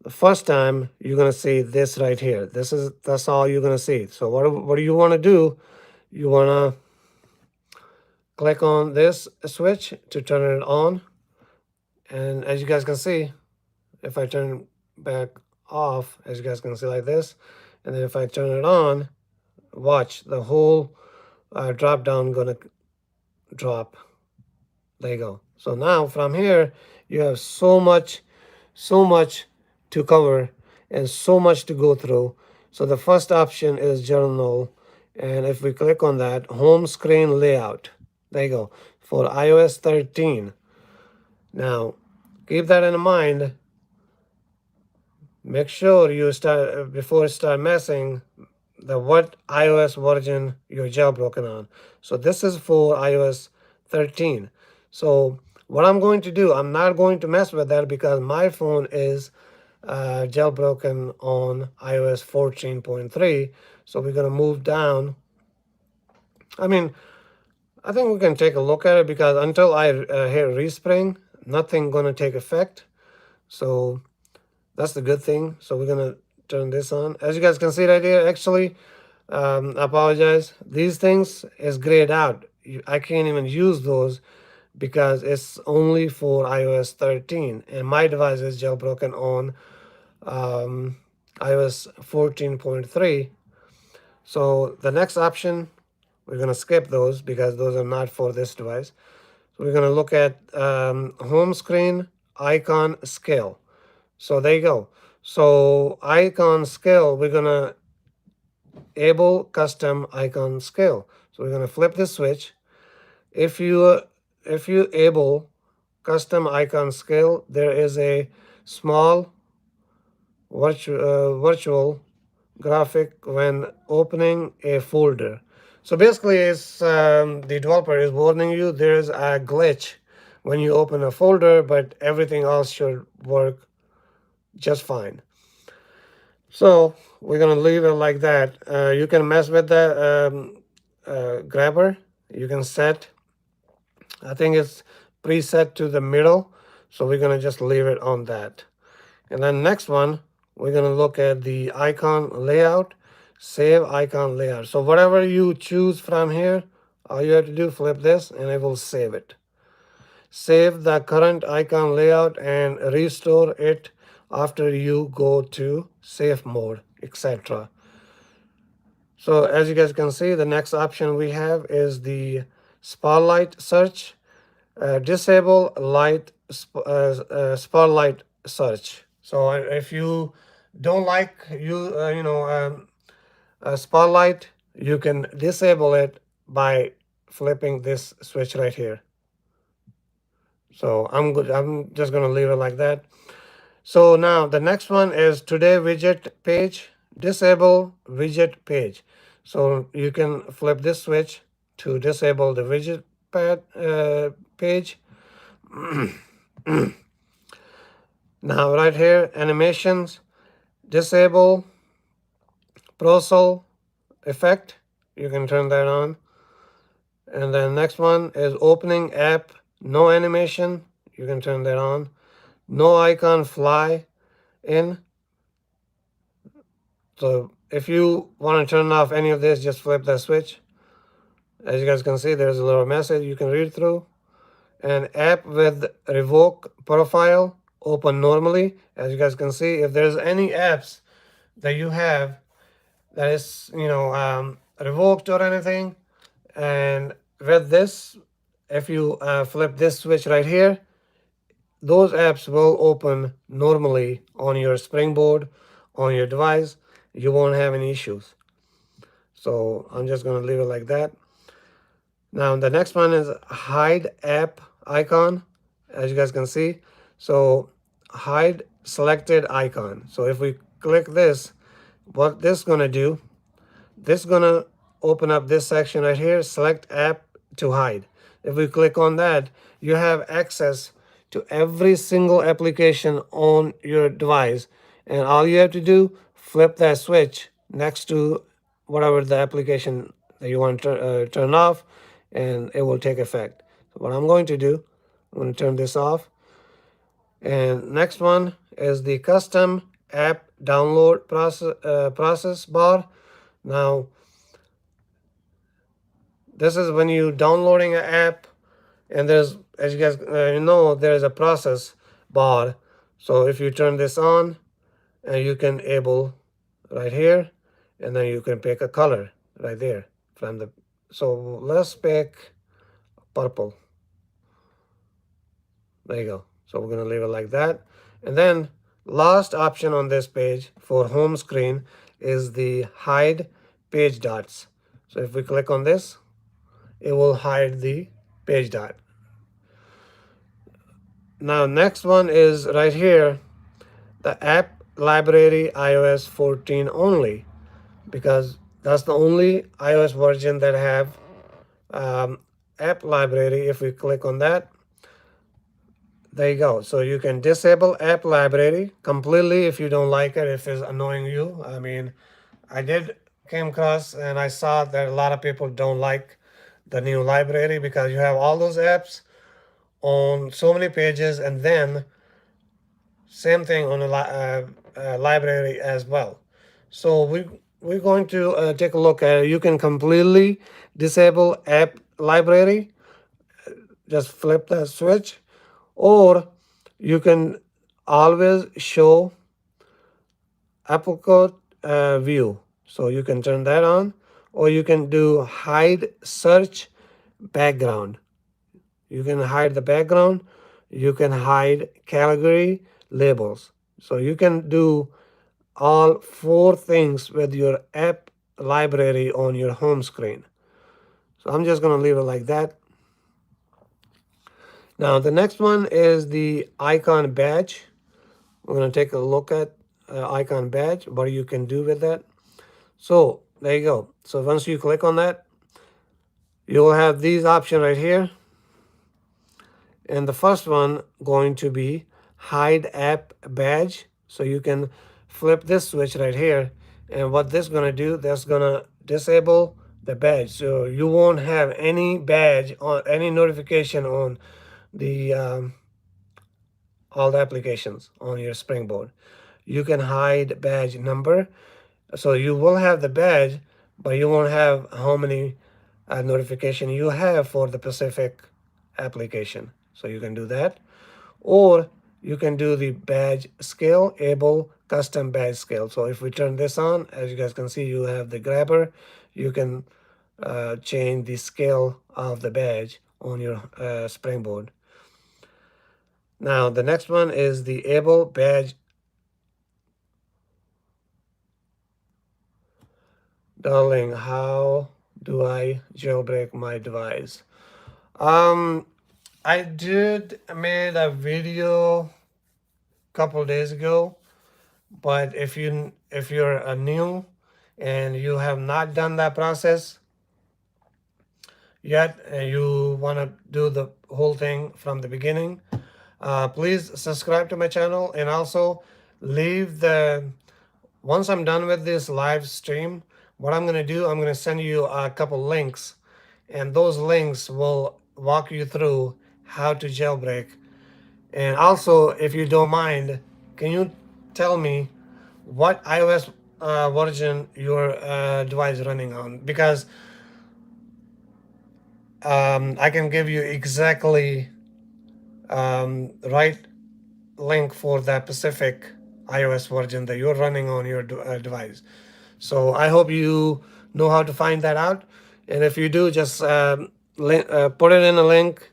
the first time you're going to see this right here. That's all you're going to see. So what do you want to do? You want to click on this switch to turn it on, and as you guys can see, if I turn back off, as you guys can see, like this, and then if I turn it on, watch the whole drop down gonna drop. There you go. So now from here you have so much to cover and so much to go through. So the first option is journal, and if we click on that, home screen layout, there you go, for iOS 13. Now keep that in mind. Make sure you start, before you start messing, what iOS version you're jailbroken on. So this is for iOS 13. So what I'm going to do, I'm not going to mess with that because my phone is jailbroken on iOS 14.3. So we're going to move down. I mean, I think we can take a look at it, because until I hit respring, nothing going to take effect. So that's the good thing. So we're going to turn this on. As you guys can see right here, actually, I apologize. These things is grayed out. I can't even use those because it's only for iOS 13, and my device is jailbroken on iOS 14.3. So the next option, we're going to skip those because those are not for this device. So we're going to look at home screen icon scale. So there you go. So icon scale, we're going to enable custom icon scale. So we're going to flip this switch. If you enable custom icon scale, there is a small virtual graphic when opening a folder. So basically, it's the developer is warning you there's a glitch when you open a folder, but everything else should work just fine. So we're gonna leave it like that. You can mess with the grabber. You can set, I think it's preset to the middle. So we're gonna just leave it on that. And then next one, we're gonna look at the icon layout, save icon layout. So whatever you choose from here, all you have to do, flip this and it will save it. Save the current icon layout and restore it after you go to safe mode, etc. So as you guys can see, the next option we have is the spotlight search. Disable spotlight search. So if you don't like spotlight, you can disable it by flipping this switch right here. So I'm good. I'm just gonna leave it like that. So now the next one is today widget page. Disable widget page. So you can flip this switch to disable the widget page. Now right here, animations, disable procel effect. You can turn that on. And then next one is opening app, no animation. You can turn that on. No icon fly in. So if you want to turn off any of this, just flip that switch. As you guys can see, there's a little message you can read through. And app with revoke profile, open normally. As you guys can see, if there's any apps that you have that is revoked or anything, and with this, if you flip this switch right here, those apps will open normally on your springboard, on your device. You won't have any issues. So I'm just going to leave it like that. Now the next one is hide app icon, as you guys can see. So hide selected icon. So if we click this, what this is going to do, this is going to open up this section right here, select app to hide. If we click on that, you have access to every single application on your device. And all you have to do, flip that switch next to whatever the application that you want to turn off, and it will take effect. So what I'm going to do, I'm going to turn this off. And next one is the custom app download process bar. Now, this is when you downloading an app, and there's, as you guys there's a process bar. So if you turn this on, and you can enable right here, and then you can pick a color right there from the. So let's pick purple. There you go. So we're gonna leave it like that. And then last option on this page for home screen is the hide page dots. So if we click on this, it will hide the page dot. Now next one is right here, the app library iOS 14 only, because that's the only iOS version that have app library. If we click on that, there you go. So you can disable app library completely if you don't like it, if it's annoying you. I mean, I did came across and I saw that a lot of people don't like the new library because you have all those apps on so many pages, and then same thing on the library as well. So we're going to take a look at it. You can completely disable app library. just flip the switch, or you can always show apricot view. So you can turn that on, or you can do hide search background. You can hide the background. You can hide category labels. So you can do all four things with your app library on your home screen. So I'm just going to leave it like that. Now the next one is the icon badge. We're going to take a look at icon badge, what you can do with that. So there you go. So once you click on that, you'll have these options right here. And the first one going to be hide app badge. So you can flip this switch right here. And what this going to do, that's going to disable the badge. So you won't have any badge or any notification on the all the applications on your Springboard. You can hide badge number. So you will have the badge, but you won't have how many notification you have for the specific application. So you can do that. Or you can do the badge scale, able custom badge scale. So if we turn this on, as you guys can see, you have the grabber. You can change the scale of the badge on your Springboard. Now the next one is the able badge. Darling, how do I jailbreak my device? I did made a video couple days ago, but if you're a new and you have not done that process yet and you want to do the whole thing from the beginning, please subscribe to my channel, and also leave the once I'm done with this live stream, what I'm going to do, I'm going to send you a couple links, and those links will walk you through how to jailbreak. And also, if you don't mind, can you tell me what iOS version your device is running on? Because I can give you exactly right link for that specific iOS version that you're running on your device. So I hope you know how to find that out. And if you do, just put it in a link,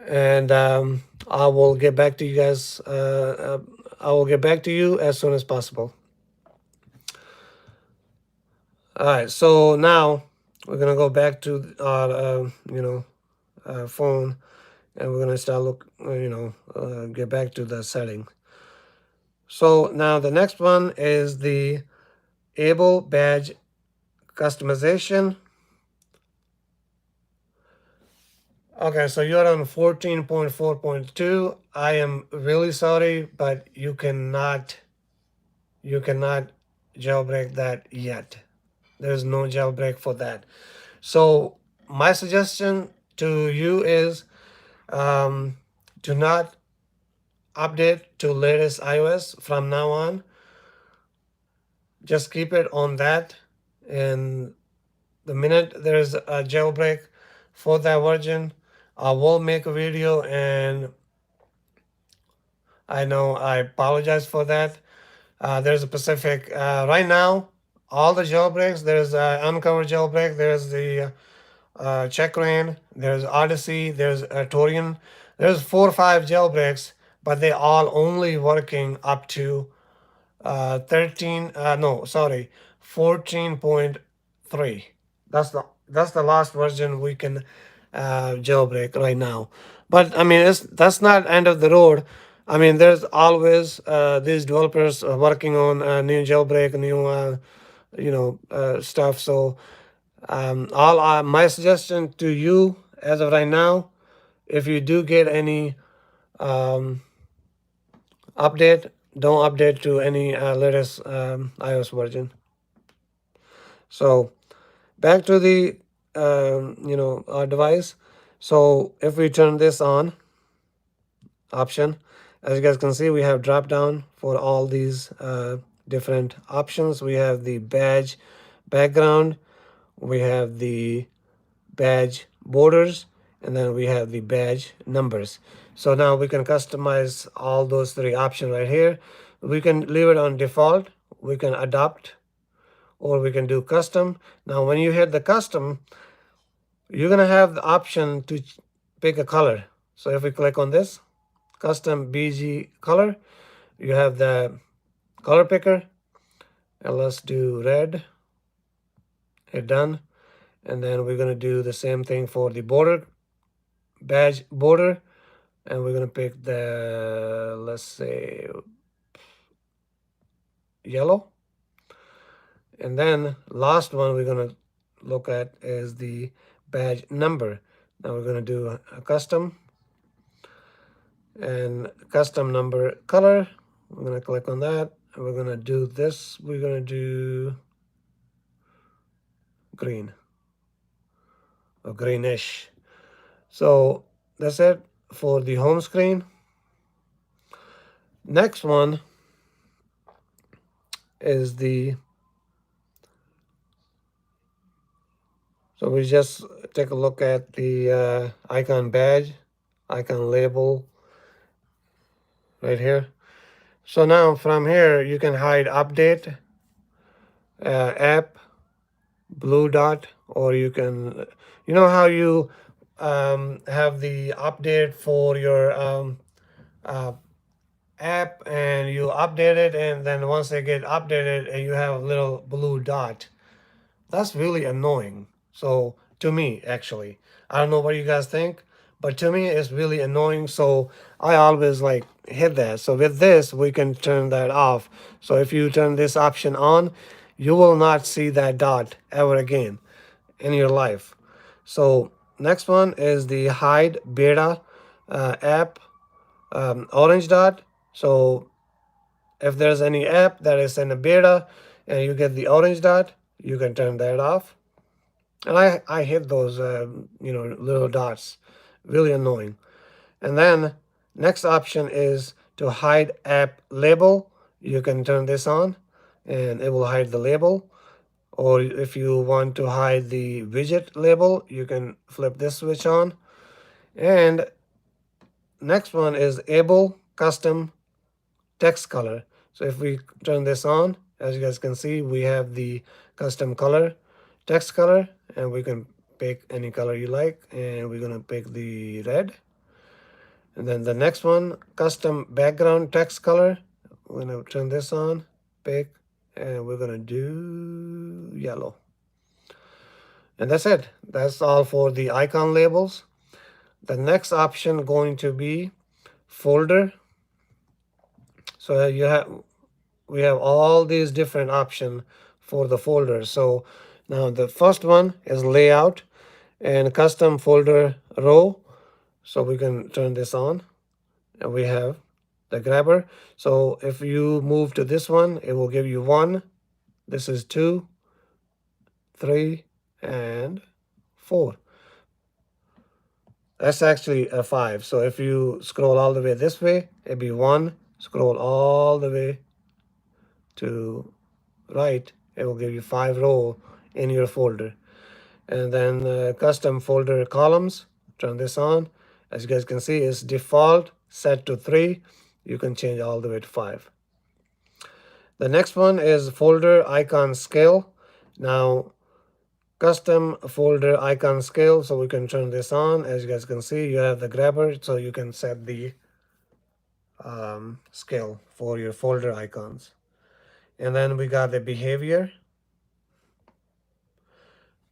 and I will get back to you guys. I will get back to you as soon as possible. All right. So now we're gonna go back to our phone, and we're gonna start get back to the setting. So now the next one is the able badge customization. Okay, so you're on 14.4.2. I am really sorry, but you cannot jailbreak that yet. There's no jailbreak for that. So my suggestion to you is do not update to latest iOS from now on. Just keep it on that, and the minute there's a jailbreak for that version, I will make a video, and I know I apologize for that. There's a specific right now, all the jailbreaks, there's Unc0ver jailbreak, there's the Checkran, there's Odyssey, there's Taurine. There's 4 or 5 jailbreaks, but they all only working up to 14.3. That's the last version we can jailbreak right now. But I mean, that's not end of the road. I mean, there's always these developers working on new jailbreak, new stuff. So all my suggestion to you as of right now, if you do get any update, don't update to any latest iOS version. So back to the our device. So if we turn this on option, as you guys can see, we have drop down for all these different options. We have the badge background, we have the badge borders, and then we have the badge numbers. So now we can customize all those three options right here. We can leave it on default, we can adopt, or we can do custom. Now when you hit the custom, you're gonna have the option to pick a color. So if we click on this custom BG color, you have the color picker, and let's do red. Hit done, and then we're gonna do the same thing for the border, badge border, and we're gonna pick the, let's say, yellow. And then last one we're gonna look at is the badge number. Now we're gonna do a custom, and custom number color. We're gonna click on that, and we're gonna do this. We're gonna do green or greenish. So that's it for the home screen. Next one is the, so we just take a look at the icon badge, icon label right here. So now from here you can hide update, app, blue dot, or you can, you know how you have the update for your app, and you update it, and then once they get updated and you have a little blue dot. That's really annoying. So to me, actually, I don't know what you guys think, but to me it's really annoying. So I always like hit that. So with this we can turn that off. So if you turn this option on, you will not see that dot ever again in your life. So next one is the hide beta app orange dot. So if there's any app that is in a beta and you get the orange dot, you can turn that off. And I hate those little dots, really annoying. And then next option is to hide app label. You can turn this on and it will hide the label. Or if you want to hide the widget label, you can flip this switch on. And next one is able custom text color. So if we turn this on, as you guys can see, we have the custom color, text color, and we can pick any color you like, and we're gonna pick the red. And then the next one, custom background text color. We're gonna turn this on, pick, and we're gonna do yellow. And that's it. That's all for the icon labels. The next option going to be folder. So we have all these different options for the folders. So now the first one is layout and custom folder row. So we can turn this on, and we have the grabber. So if you move to this one, it will give you 1. This is 2, 3, and 4. That's actually a 5. So if you scroll all the way this way, it'd be 1. Scroll all the way to right, it will give you 5 rows in your folder. And then custom folder columns, turn this on. As you guys can see, it's default set to 3. You can change all the way to 5. The next one is folder icon scale. Now custom folder icon scale, so we can turn this on. As you guys can see, you have the grabber, so you can set the scale for your folder icons. And then we got the behavior.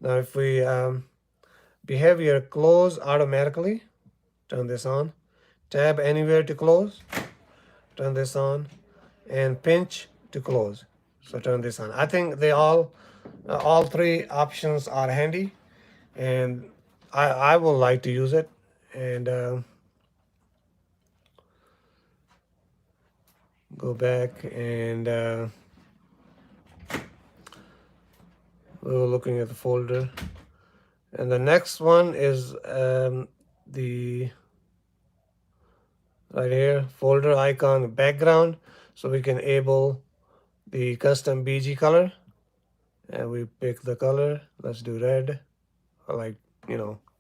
Now if we behavior close automatically, turn this on. Tab anywhere to close, turn this on. And pinch to close, so turn this on. I think they all 3 options are handy, and I would like to use it. And go back, and we were looking at the folder. And the next one is the right here, folder icon background. So we can enable the custom BG color, and we pick the color. Let's do red, or like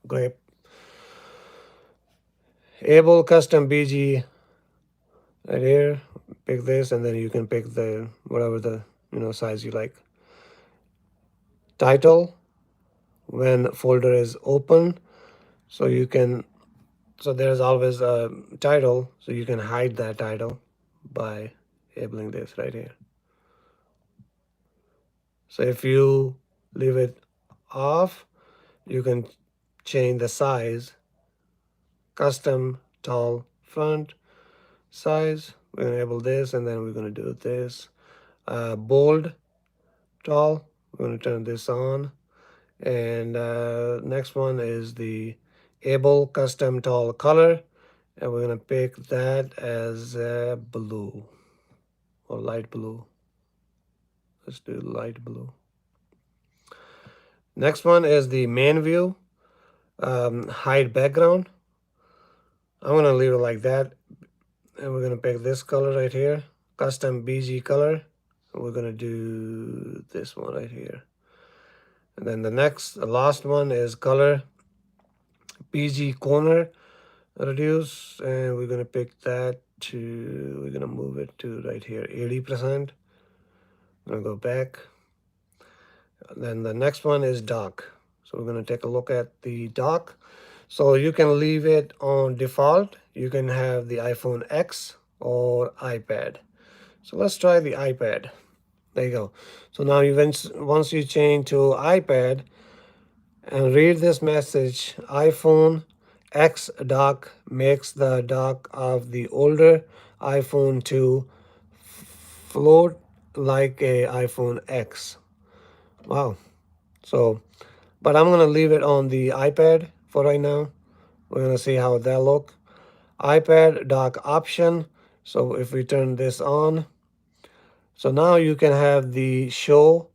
grape. Able custom BG right here. Pick this, and then you can pick the whatever the size you like. Title when folder is open, so you can there's always a title, so you can hide that title by enabling this right here. So if you leave it off, you can change the size. Custom tall font size. We're gonna enable this, and then we're gonna do this. Bold tall. We're gonna turn this on. And next one is the able custom tall color, and we're gonna pick that as blue or light blue. Let's do light blue. Next one is the main view. Hide background. I'm gonna leave it like that, and we're gonna pick this color right here, custom BG color. We're gonna do this one right here. And then the last one is color BG corner reduce, and we're gonna pick that to, we're gonna move it to right here, 80%. I'm gonna go back. Then the next one is dock. So we're gonna take a look at the dock. So you can leave it on default. You can have the iPhone X or iPad. So let's try the iPad. There you go. So now once you change to iPad and read this message, iPhone X dock makes the dock of the older iPhone to float like a iPhone X. Wow. So, but I'm gonna leave it on the iPad for right now. We're gonna see how that look. iPad dock option. So if we turn this on, so now you can have the show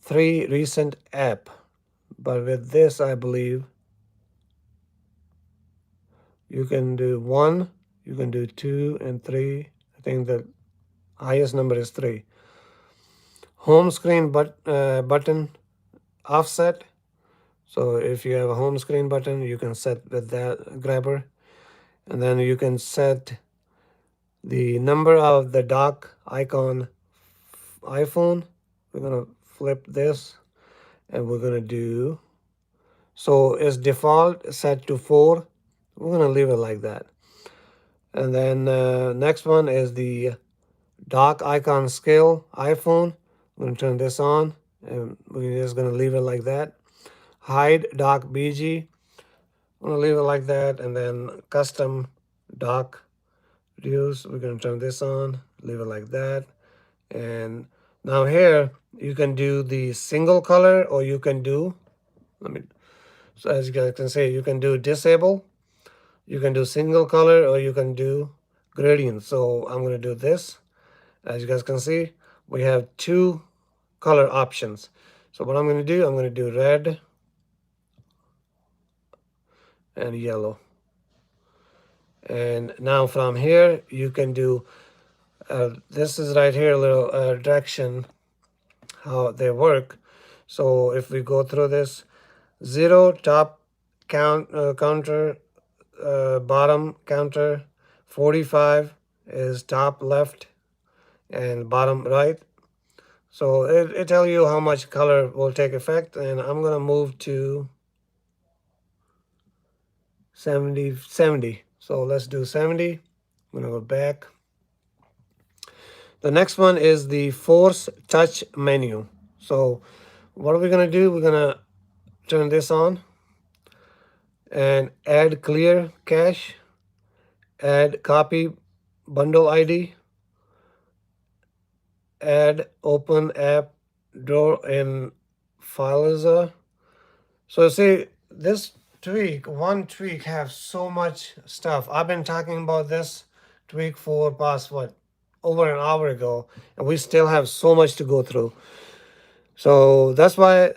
3 recent app. But with this, I believe you can do 1, you can do 2 and 3. I think the highest number is 3. Home screen button offset. So if you have a home screen button, you can set with that grabber. And then you can set the number of the dock icon iPhone. We're gonna flip this, and we're gonna do, so it's default set to 4. We're gonna leave it like that. And then next one is the dock icon scale iPhone. I'm gonna turn this on, and we're just gonna leave it like that. Hide dock BG. I'm gonna leave it like that. And then custom dock reduce. We're gonna turn this on, leave it like that. And now here you can do the single color, or you can do, so as you guys can see, you can do disable, you can do single color, or you can do gradient. So I'm going to do this. As you guys can see, we have 2 color options. So what I'm going to do, I'm going to do red and yellow. And now from here you can do this is right here a little direction how they work. So if we go through this, 0 top counter, bottom counter, 45 is top left and bottom right. So it tell you how much color will take effect, and I'm gonna move to 70. So let's do 70. I'm gonna go back. The next one is the force touch menu. So what are we gonna do? We're gonna turn this on and add clear cache, add copy bundle ID, add open app drawer in FileZilla. So see, this one tweak have so much stuff. I've been talking about this tweak for past over an hour ago, and we still have so much to go through. So that's why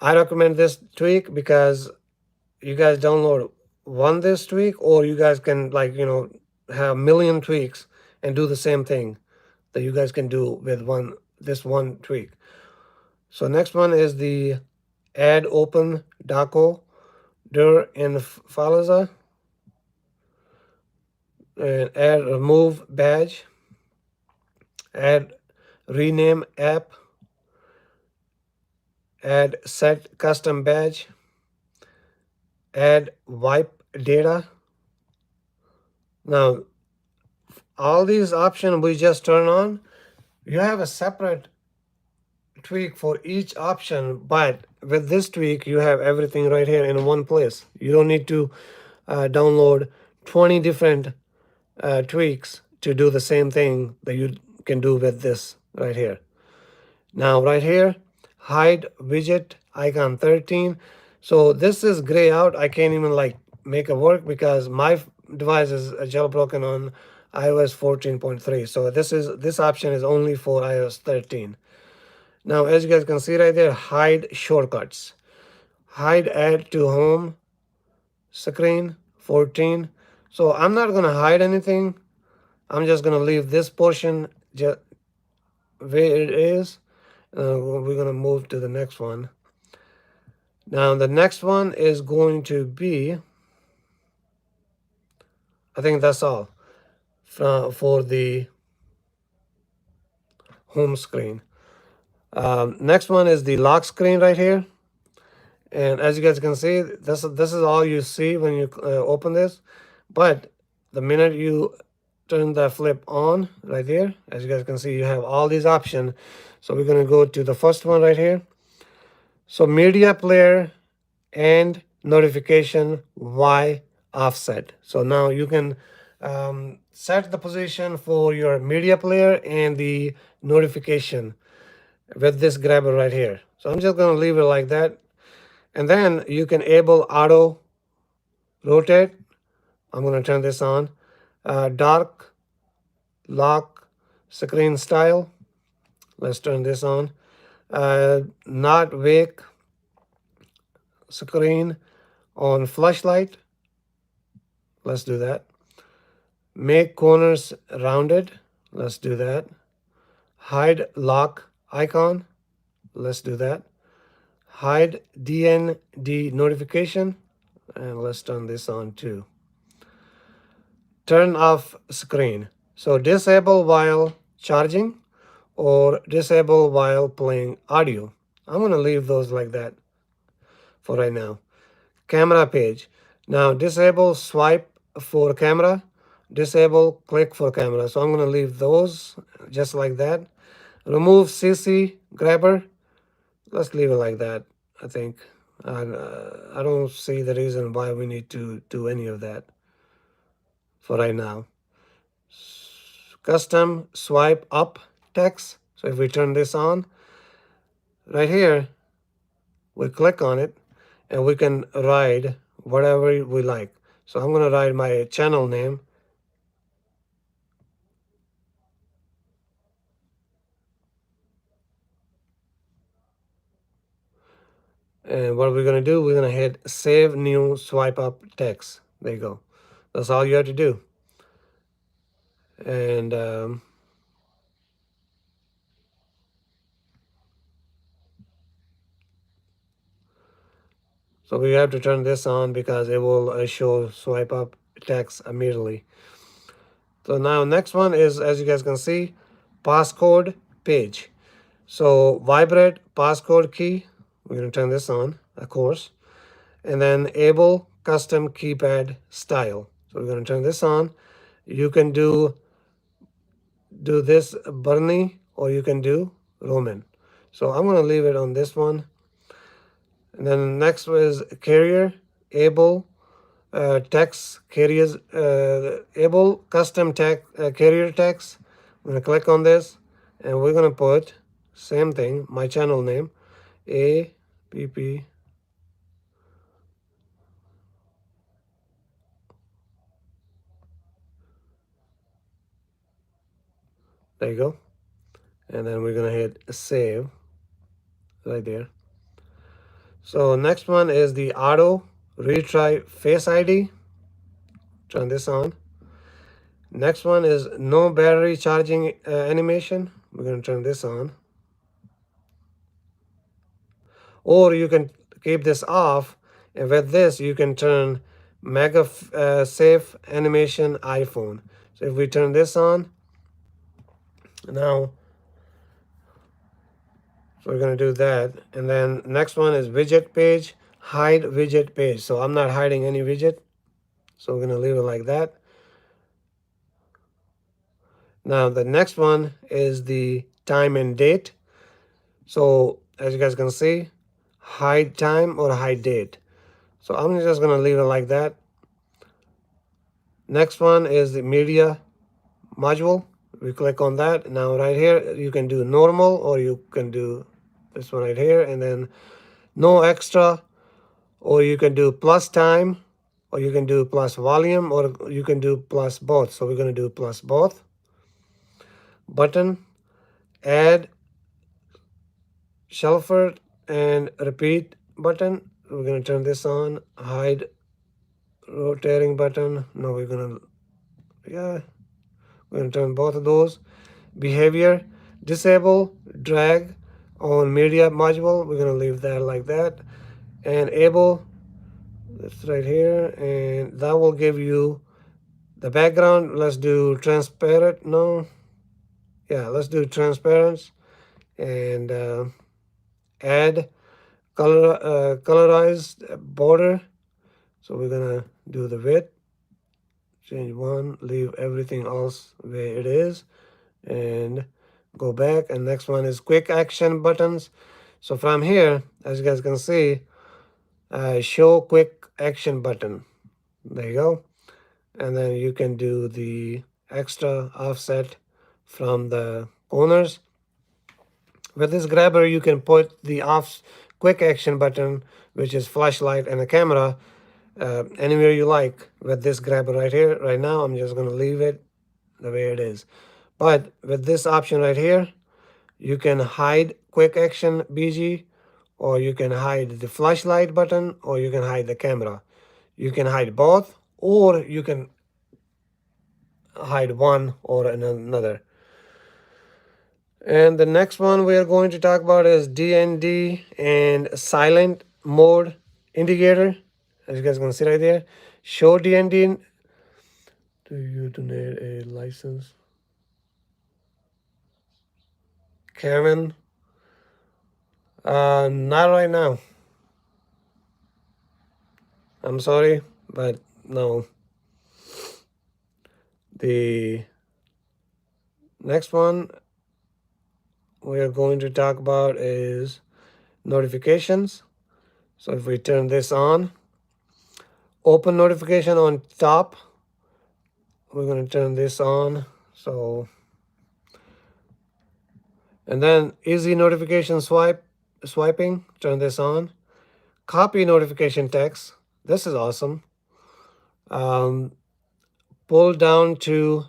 I recommend this tweak, because you guys download this tweak, or you guys can have a million tweaks and do the same thing that you guys can do with this one tweak. So next one is the add open doco dir in FileZilla. and add remove badge, add rename app, add set custom badge, add wipe data. Now, all these options we just turn on. You have a separate tweak for each option, but with this tweak, you have everything right here in one place. You don't need to download 20 different tweaks to do the same thing that you can do with this right here. Now, right here, hide widget icon 13. So this is gray out. I can't even like make it work because my device is jailbroken on iOS 14.3. So this option is only for iOS 13. Now, as you guys can see right there, hide shortcuts. Hide add to home screen 14. So I'm not going to hide anything. I'm just going to leave this portion just where it is. We're going to move to the next one. Now, the next one is going to be, I think that's all for the home screen. Next one is the lock screen right here. And as you guys can see, this is all you see when you open this. But the minute you turn the flip on right there, as you guys can see, you have all these options. So we're going to go to the first one right here. So media player and notification Y offset. So now you can set the position for your media player and the notification with this grabber right here. So I'm just going to leave it like that. And then you can enable auto rotate. I'm going to turn this on. Dark lock screen style. Let's turn this on. Not wake screen on flashlight. Let's do that. Make corners rounded. Let's do that. Hide lock icon. Let's do that. Hide DND notification. And let's turn this on too. Turn off screen. So disable while charging or disable while playing audio. I'm going to leave those like that for right now. Camera page. Now disable swipe for camera, disable click for camera. So I'm going to leave those just like that. Remove CC grabber. Let's leave it like that, I think. I don't see the reason why we need to do any of that for right now. Custom swipe up text. So if we turn this on, right here, we click on it and we can write whatever we like. So I'm going to write my channel name. And what we're going to do, we're going to hit save new swipe up text. There you go. That's all you have to do. And so we have to turn this on because it will show swipe up text immediately. So now next one is, as you guys can see, passcode page. So vibrate passcode key. We're going to turn this on, of course. And then enable custom keypad style. So we're going to turn this on. You can do this Bernie or you can do Roman. So I'm going to leave it on this one. And then next is carrier, able text carriers, able custom text carrier text. I'm going to click on this and we're going to put same thing, my channel name, APP. There you go. And then we're going to hit save right there. So next one is the auto retry face ID. Turn this on. Next one is no battery charging animation. We're going to turn this on. Or you can keep this off, and with this you can turn Mega safe animation iPhone. So if we turn this on now, so we're going to do that. And then next one is widget page, hide widget page. So I'm not hiding any widget. So we're going to leave it like that. Now the next one is the time and date. So as you guys can see, hide time or hide date. So I'm just going to leave it like that. Next one is the media module. We click on that. Now right here, you can do normal or you can do this one right here, and then no extra, or you can do plus time, or you can do plus volume, or you can do plus both. So we're going to do plus both. Button, add, shuffle, and repeat button. We're going to turn this on. Hide rotating button. No, we're going to, yeah, we're going to turn both of those. Behavior, disable, drag on media module. We're going to leave that like that. And able, that's right here. And that will give you the background. Let's do transparent. No. Yeah, let's do transparent. And add colorized border. So we're going to do the width. Change one, leave everything else where it is, and go back. And next one is quick action buttons. So from here, as you guys can see, show quick action button. There you go. And then you can do the extra offset from the corners. With this grabber, you can put the off quick action button, which is flashlight and a camera, anywhere you like with this grabber right here. Right now, I'm just going to leave it the way it is. But with this option right here, you can hide quick action BG, or you can hide the flashlight button, or you can hide the camera. You can hide both, or you can hide one or another. And the next one we are going to talk about is DND and silent mode indicator. As you guys can see right there, show DND. Do you need a license? Kevin, not right now. I'm sorry, but no. The next one we are going to talk about is notifications. So if we turn this on, open notification on top, we're going to turn this on. So, and then easy notification swiping, turn this on. Copy notification text, this is awesome. Pull down to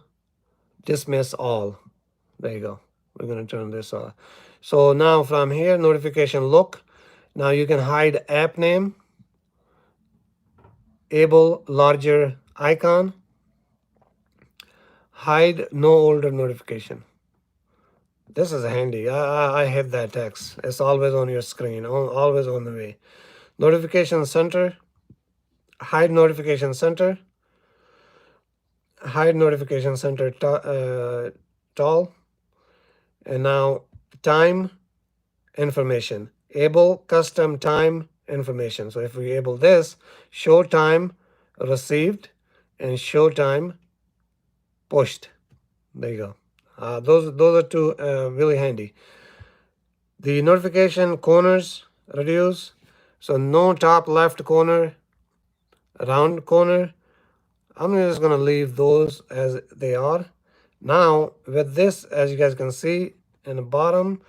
dismiss all. There you go. We're going to turn this off. So now from here, notification look. Now you can hide app name, able larger icon, hide no older notification. This is handy. I hate that text. It's always on your screen, always on the way. Notification center, hide notification center, hide notification center tall. And now time information, able custom time information. So if we enable this, show time received and show time pushed. There you go. Those are two really handy. The notification corners reduce. So no top left corner, round corner. I'm just going to leave those as they are. Now with this, as you guys can see in the bottom,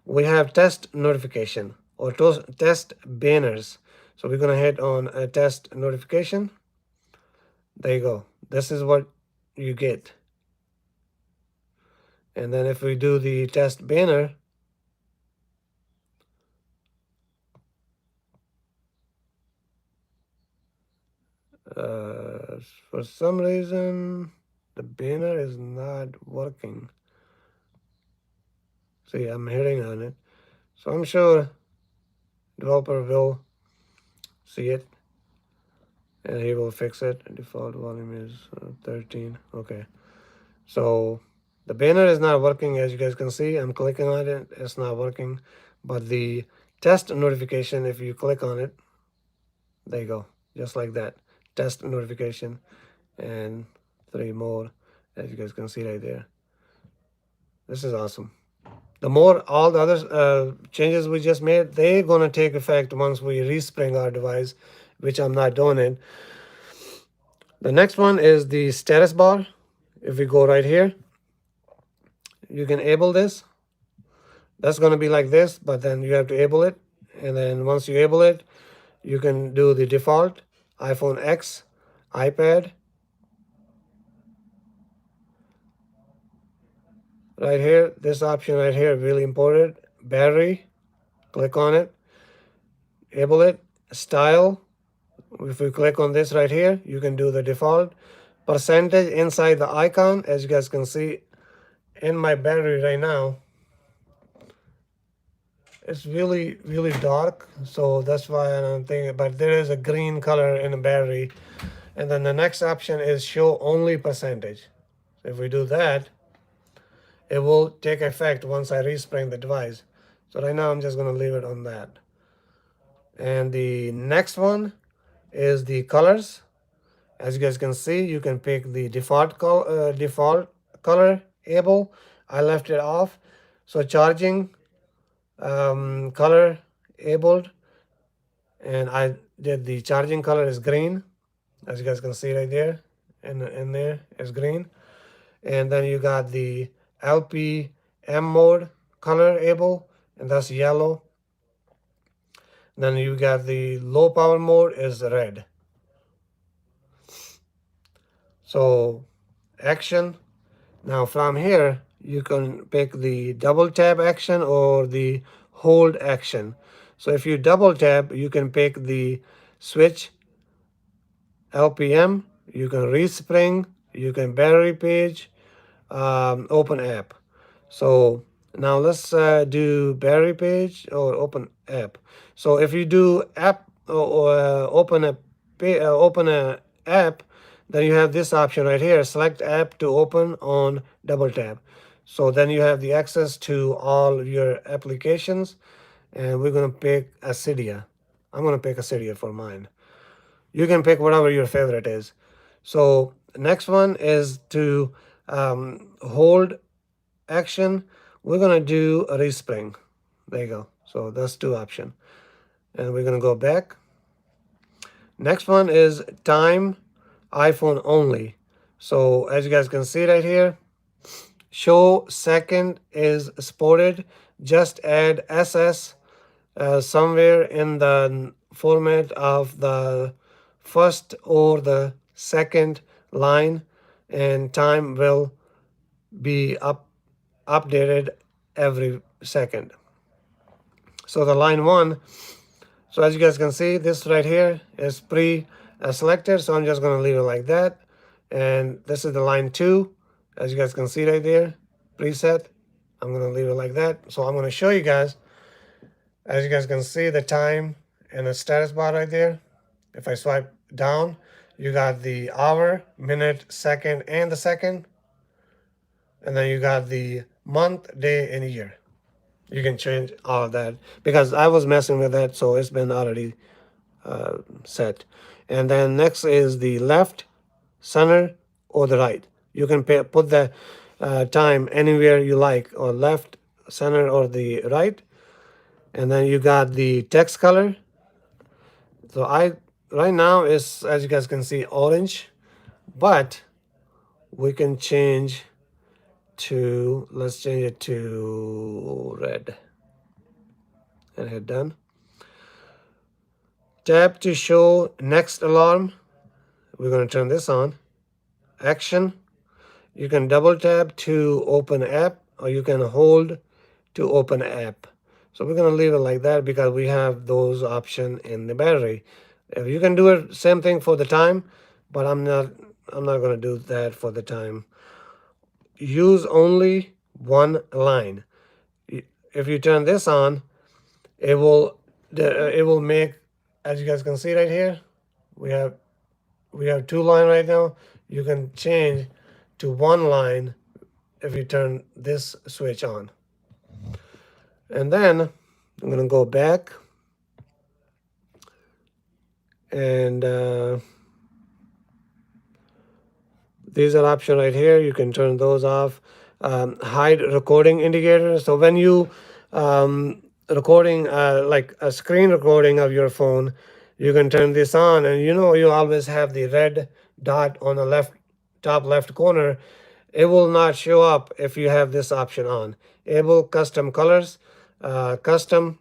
we have test notification or test banners. So we're going to hit on a test notification. There you go. This is what you get. And then if we do the test banner, for some reason, the banner is not working. See, I'm hitting on it. So I'm sure developer will see it. and he will fix it. Default volume is 13. Okay, so the banner is not working, as you guys can see. I'm clicking on it, it's not working. But the test notification, if you click on it, there you go, just like that. Test notification, and 3 more, as you guys can see right there. This is awesome. The more all the other changes we just made, they're going to take effect once we respring our device, which I'm not doing it. The next one is the status bar. If we go right here, you can enable this. That's going to be like this, but then you have to enable it. And then once you enable it, you can do the default iPhone X, iPad. Right here, this option right here, really important. Battery, click on it, enable it. Style, if we click on this right here, you can do the default. Percentage inside the icon, as you guys can see in my battery right now, it's really dark, so that's why I don't think, but there is a green color in the battery. And then the next option is show only percentage. So if we do that, it will take effect once I respring the device. So right now I'm just going to leave it on that. And the next one is the colors. As you guys can see, you can pick the default color able. I left it off. So charging color enabled, and I did the charging color is green, as you guys can see right there, and in there is green. And then you got the LPM mode color able, and that's yellow. Then you got the low power mode is red. So action. Now from here, you can pick the double tap action or the hold action. So if you double tap, you can pick the switch LPM, you can respring, you can battery page, open app. So now let's do battery page or open app. So if you do app or open a app, then you have this option right here, select app to open on double tap. So then you have the access to all your applications, and we're going to pick a Cydia. I'm going to pick a Cydia for mine. You can pick whatever your favorite is. So next one is to hold action. We're going to do a respring. There you go. So that's 2 options. And we're going to go back. Next one is time iPhone only. So as you guys can see right here, show second is supported. Just add SS somewhere in the format of the first or the second line, and time will be updated every second. So the line 1, so as you guys can see, this right here is pre-selected, so I'm just going to leave it like that. And this is the line 2, as you guys can see right there, preset. I'm going to leave it like that. So I'm going to show you guys, as you guys can see, the time and the status bar right there. If I swipe down, you got the hour, minute, second, and the second. And then you got the month, day, and year. You can change all of that because I was messing with that, so it's been already set. And then next is the left, center, or the right. You can put the time anywhere you like, or left, center, or the right. And then you got the text color. So right now is, as you guys can see, orange, but we can change to, let's change it to red and hit done. Tap to show next alarm. We're going to turn this on. Action. You can double tap to open app, or you can hold to open app. So we're going to leave it like that because we have those options in the battery. If you can do it, same thing for the time, but I'm not going to do that for the time. Use only one line. If you turn this on, it will make, as you guys can see right here, we have we have 2 line right now. You can change to 1 line if you turn this switch on. And then I'm going to go back and these are options right here. You can turn those off. Hide recording indicator. So when you recording like a screen recording of your phone, you can turn this on, and you know you always have the red dot on the left top left corner. It will not show up if you have this option on. Able custom colors, custom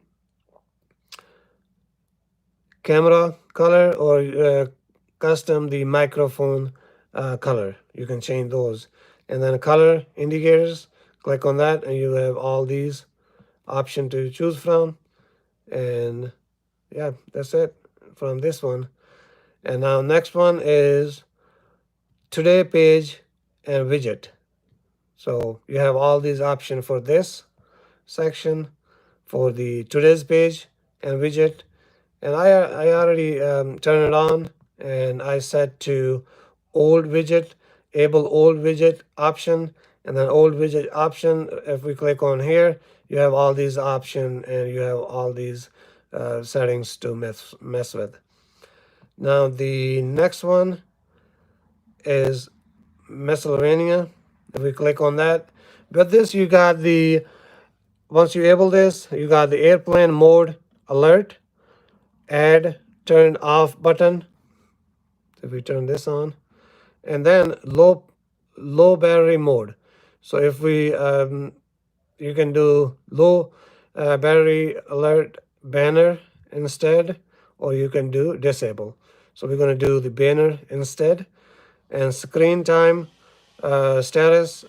camera color, or custom the microphone color. You can change those. And then color indicators, click on that and you have all these options to choose from. And yeah, that's it from this one. And now next one is today page and widget. So you have all these options for this section, for the today's page and widget. And I already turned it on, and I set to old widget, able old widget option, and then old widget option. If we click on here, you have all these options and you have all these settings to mess with. Now the next one is miscellaneous. If we click on that, with this you got the, once you enable this, you got the airplane mode alert, add turn off button. If we turn this on, and then low battery mode. So if we you can do low battery alert banner instead, or you can do disable. So we're going to do the banner instead. And screen time status,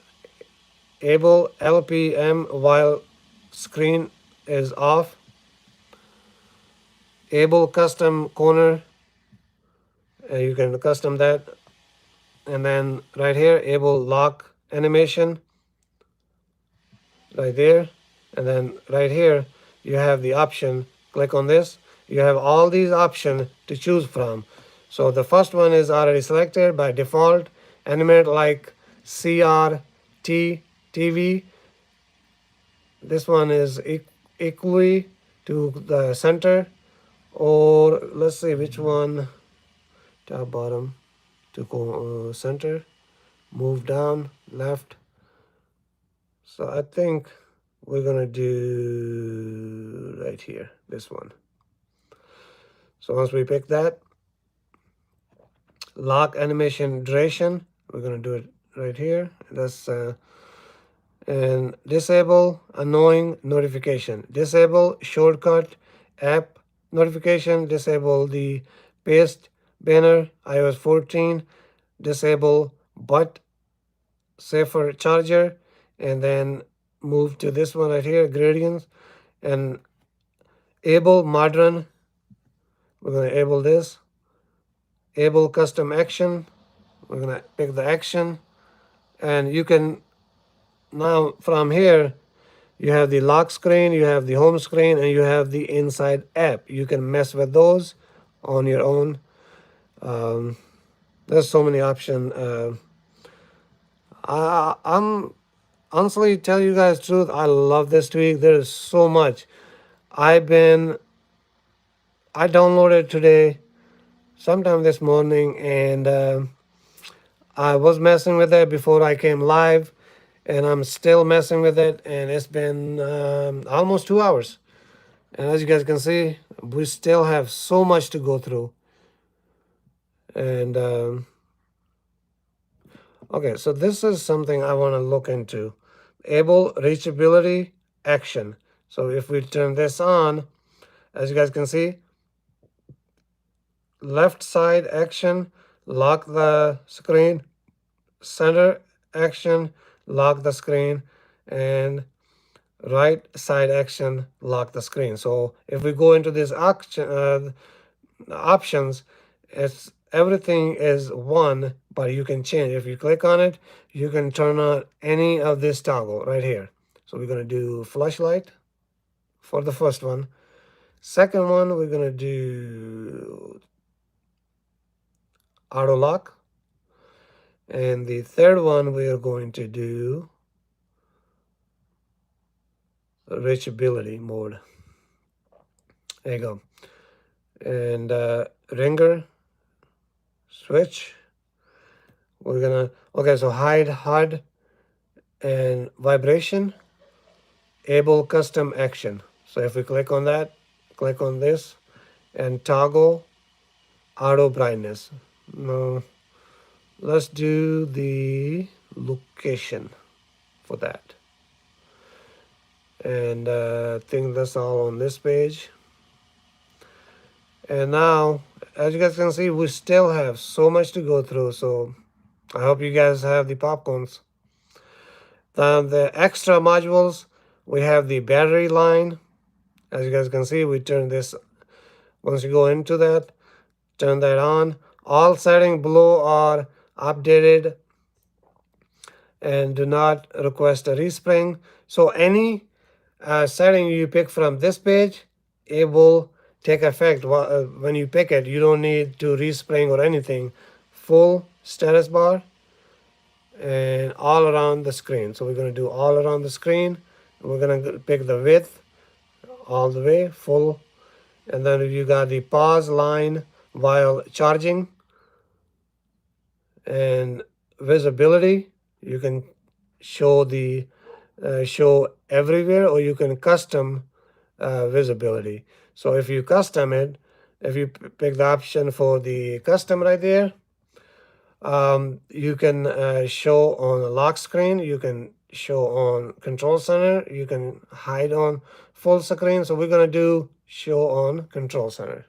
able LPM while screen is off, able custom corner, you can custom that. And then right here, able lock animation right there. And then right here, you have the option, click on this. You have all these options to choose from. So the first one is already selected by default, animate like CRT TV. This one is equally to the center, or let's see which one, top bottom to go center, move down left. So I think we're gonna do right here, this one. So once we pick that, lock animation duration, we're gonna do it right here. That's and disable annoying notification, disable shortcut app notification, disable the paste banner iOS 14, disable but safer charger, and then move to this one right here, gradients, and able modern. We're going to enable this. Able custom action. We're going to pick the action, and you can now from here you have the lock screen, you have the home screen, and you have the inside app. You can mess with those on your own. There's so many options. I'm honestly tell you guys the truth, I love this tweak. There is so much. I downloaded today sometime this morning, and I was messing with it before I came live, and I'm still messing with it, and it's been almost 2 hours. And as you guys can see, we still have so much to go through. And okay, so this is something I want to look into. Able reachability action. So if we turn this on, as you guys can see, left side action, lock the screen, center action, lock the screen, and right side action, lock the screen. So if we go into these options, it's everything is one, but you can change. If you click on it, you can turn on any of this toggle right here. So we're going to do flashlight for the first one. Second one, we're going to do auto lock. And the third one we are going to do reachability mode. There you go. And ringer switch. We're gonna, okay, so hide HUD and vibration, able custom action. So if we click on that, click on this and toggle auto brightness. No, let's do the location for that. And I think that's all on this page. And now, as you guys can see, we still have so much to go through. So I hope you guys have the popcorns. Then the extra modules, we have the battery line. As you guys can see, we turn this, once you go into that, turn that on. All settings below are updated and do not request a respring. So any setting you pick from this page, it will take effect when you pick it. You don't need to respring or anything. Full status bar and all around the screen. So we're going to do all around the screen. We're going to pick the width all the way full, and then you got the pause line while charging and visibility. You can show the show everywhere, or you can custom visibility. So if you custom it, if you pick the option for the custom right there, you can show on a lock screen, you can show on control center, you can hide on full screen. So we're going to do show on control center.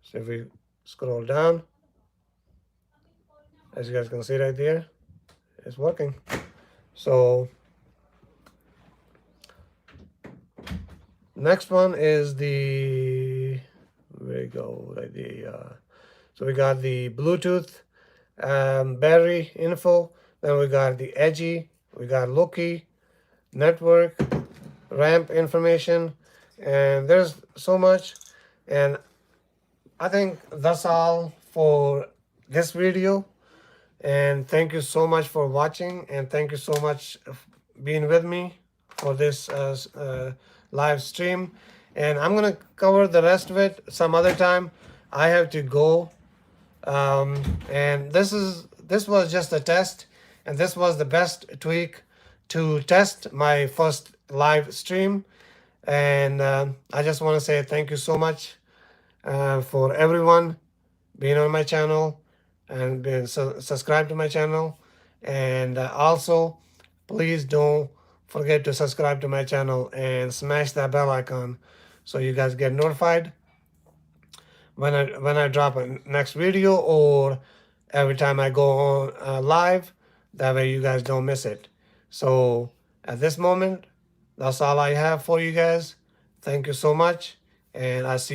So if we scroll down, as you guys can see right there, it's working. So next one is the, where we go, right there. So we got the Bluetooth battery info. Then we got the edgy, we got Loki, network, ramp information, and there's so much. And I think that's all for this video. And thank you so much for watching, and thank you so much for being with me for this live stream. And I'm gonna cover the rest of it some other time. I have to go, and this was just a test, and this was the best tweak to test my first live stream. And I just want to say thank you so much for everyone being on my channel and being subscribed to my channel. And also, please don't forget to subscribe to my channel and smash that bell icon so you guys get notified when I drop a next video, or every time I go on live. That way you guys don't miss it. So at this moment, that's all I have for you guys. Thank you so much, and I see you